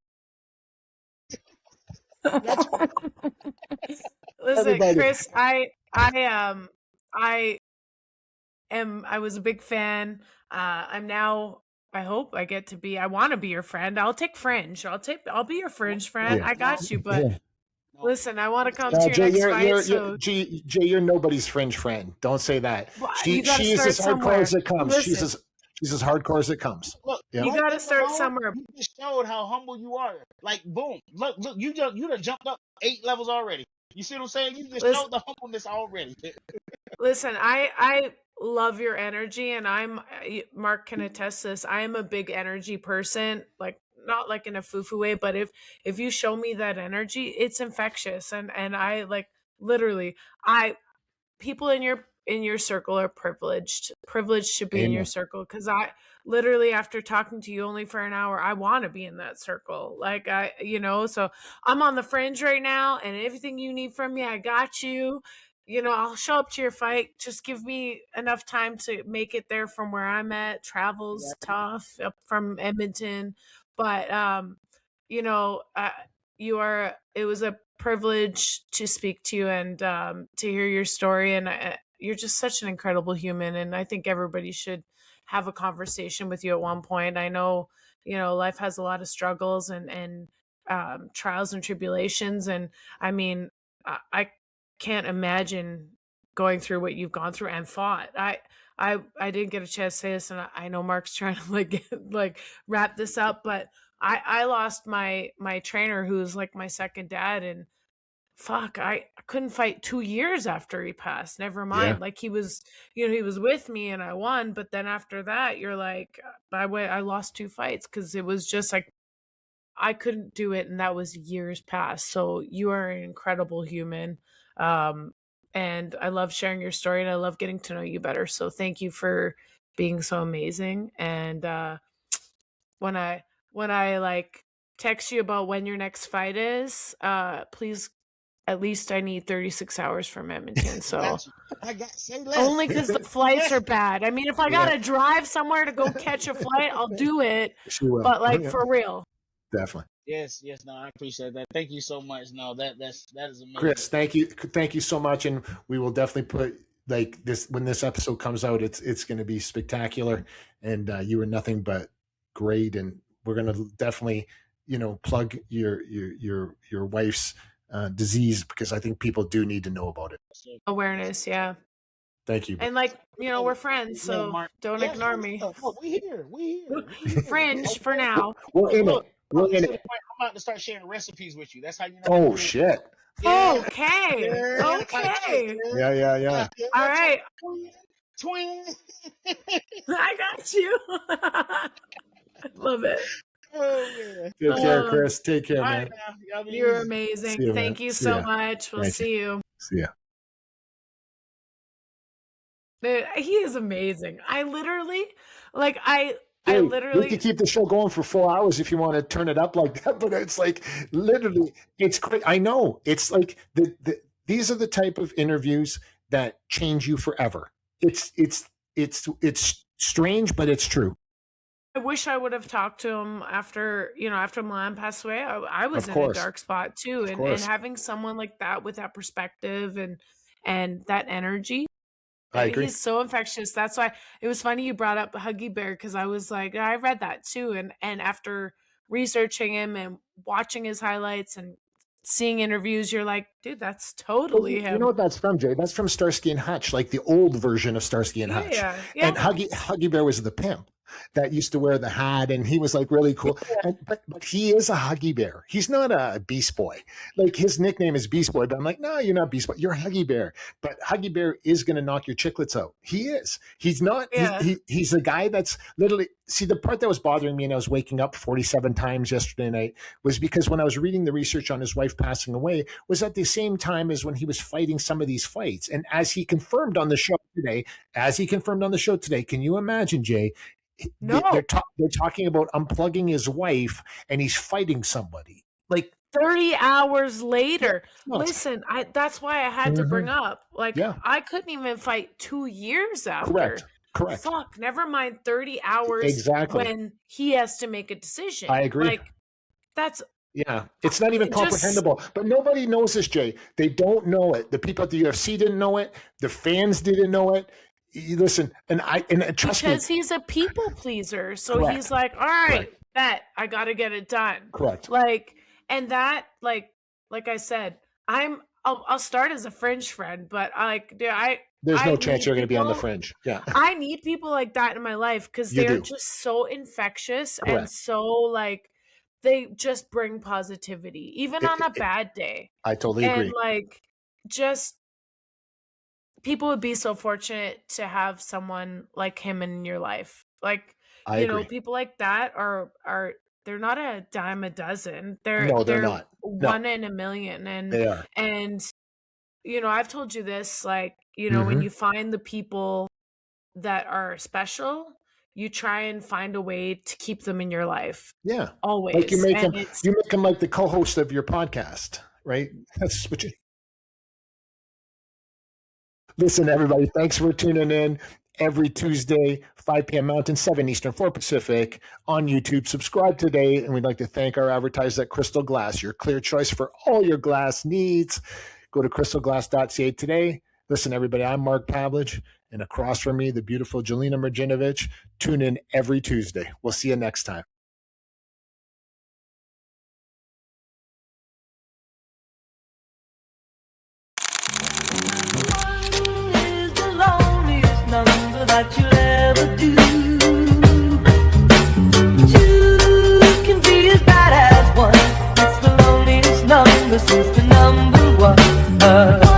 Speaker 3: Listen,
Speaker 1: Everybody.
Speaker 3: Chris, I was a big fan. I'm now, I hope I get to be, I want to be your friend. I'll take fringe. I'll be your fringe friend.
Speaker 1: Yeah.
Speaker 3: I got you. But listen, I want to come
Speaker 1: No,
Speaker 3: to your
Speaker 1: Jay,
Speaker 3: next fight.
Speaker 1: Jay, you're nobody's fringe friend. Don't say that.
Speaker 3: Well,
Speaker 1: She is as hardcore as it comes. She's as hardcore as it comes.
Speaker 2: Look,
Speaker 1: Yeah.
Speaker 3: You got to start somewhere.
Speaker 2: You just showed how humble you are. Like, boom. Look, you done jumped up 8 levels already. You see what I'm saying? You just showed the humbleness already.
Speaker 3: Listen, I love your energy, and Mark can attest to this. I am a big energy person, like not like in a foo-foo way, but if you show me that energy, it's infectious. And I like literally, people in your circle are privileged to be in your circle, because I literally, after talking to you only for an hour, I want to be in that circle. Like so I'm on the fringe right now, and everything you need from me, I got you. I'll show up to your fight. Just give me enough time to make it there from where I'm at. Travel's tough up from Edmonton, but it was a privilege to speak to you and to hear your story. And you're just such an incredible human. And I think everybody should have a conversation with you at one point. I know, life has a lot of struggles and trials and tribulations. And I mean, I can't imagine going through what you've gone through and fought. I didn't get a chance to say this, and I know Mark's trying to like wrap this up, but I lost my trainer, who's like my second dad, and fuck, I couldn't fight 2 years after he passed. Never mind.
Speaker 1: Yeah.
Speaker 3: Like he was with me and I won, but then after that, you're like, I lost 2 fights because it was just like I couldn't do it, and that was years past. So you are an incredible human. And I love sharing your story, and I love getting to know you better. So thank you for being so amazing. And when I like text you about when your next fight is, please, at least I need 36 hours from Edmonton. So
Speaker 2: say less.
Speaker 3: only because the flights are bad. I mean, if I gotta drive somewhere to go catch a flight, I'll do it. But like for real.
Speaker 1: Definitely.
Speaker 2: Yes, no, I appreciate that. Thank you so much. No, that is amazing.
Speaker 1: Chris, thank you so much, and we will definitely put like this when this episode comes out. It's going to be spectacular, and you are nothing but great, and we're going to definitely plug your wife's disease, because I think people do need to know about it.
Speaker 3: Awareness, yeah.
Speaker 1: Thank you.
Speaker 3: And like we're friends, so don't ignore me.
Speaker 2: We here.
Speaker 3: Fringe for now.
Speaker 1: We're in it.
Speaker 2: I'm about to start sharing recipes with you. That's how you know.
Speaker 1: Oh shit.
Speaker 3: Yeah. Okay. Okay.
Speaker 1: Yeah.
Speaker 3: All right.
Speaker 2: Twin.
Speaker 3: I got you. Love it.
Speaker 2: Oh man.
Speaker 1: Take care, Chris. Take care, man.
Speaker 3: You're amazing. Thank you so much. We'll see you.
Speaker 1: See ya.
Speaker 3: Dude, he is amazing. I literally
Speaker 1: we could keep the show going for 4 hours if you want to turn it up like that, but it's like literally, it's great. I know it's like these are the type of interviews that change you forever. It's strange, but it's true.
Speaker 3: I wish I would have talked to him after Milan passed away. I was in a dark spot too, and having someone like that with that perspective and that energy.
Speaker 1: I agree.
Speaker 3: He's so infectious. That's why it was funny you brought up Huggy Bear, because I was like, I read that too. And after researching him and watching his highlights and seeing interviews, you're like, dude, that's totally him.
Speaker 1: You know what that's from, Jay? That's from Starsky and Hutch, like the old version of Starsky and Hutch.
Speaker 3: Yeah.
Speaker 1: And Huggy Bear was the pimp that used to wear the hat, and he was like really cool. Yeah. But he is a Huggy Bear. He's not a Beast Boy. Like his nickname is Beast Boy, but I'm like, no, you're not Beast Boy. You're Huggy Bear. But Huggy Bear is going to knock your chiclets out. He is. He's not. Yeah. He's a guy that's literally. See, the part that was bothering me, and I was waking up 47 times yesterday night, was because when I was reading the research on his wife passing away, was at the same time as when he was fighting some of these fights. And as he confirmed on the show today, can you imagine, Jay?
Speaker 3: No,
Speaker 1: they're talking about unplugging his wife, and he's fighting somebody like
Speaker 3: 30 hours later. Listen, that's why I had to bring up, I couldn't even fight 2 years after.
Speaker 1: Correct.
Speaker 3: Fuck, never mind 30 hours
Speaker 1: exactly
Speaker 3: when he has to make a decision.
Speaker 1: I agree.
Speaker 3: Like that's
Speaker 1: it's not even comprehensible. But nobody knows this, Jay. They don't know it. The people at the UFC didn't know it. The fans didn't know it. Listen, and trust me,
Speaker 3: because he's a people pleaser. So he's like, all right, bet I got to get it done.
Speaker 1: Correct.
Speaker 3: And that, like I said, I'll start as a fringe friend, but
Speaker 1: there's no chance you're going to be on the fringe. Yeah.
Speaker 3: I need people like that in my life, because they're just so infectious and so they just bring positivity, even on a bad day.
Speaker 1: I totally agree.
Speaker 3: And people would be so fortunate to have someone like him in your life. I agree. People like that are they're not a dime a dozen. They're not one in a million. And
Speaker 1: they are.
Speaker 3: And I've told you this, when you find the people that are special, you try and find a way to keep them in your life.
Speaker 1: Yeah.
Speaker 3: Always.
Speaker 1: Like you make them like the co-host of your podcast, right? That's what you. Listen, everybody, thanks for tuning in every Tuesday, 5 p.m. Mountain, 7 Eastern, 4 Pacific on YouTube. Subscribe today, and we'd like to thank our advertisers at Crystal Glass, your clear choice for all your glass needs. Go to crystalglass.ca today. Listen, everybody, I'm Mark Pavelich, and across from me, the beautiful Jelena Mrdjenovich. Tune in every Tuesday. We'll see you next time.
Speaker 4: That you'll ever do. Two can be as bad as one. It's the loneliest number since the number one.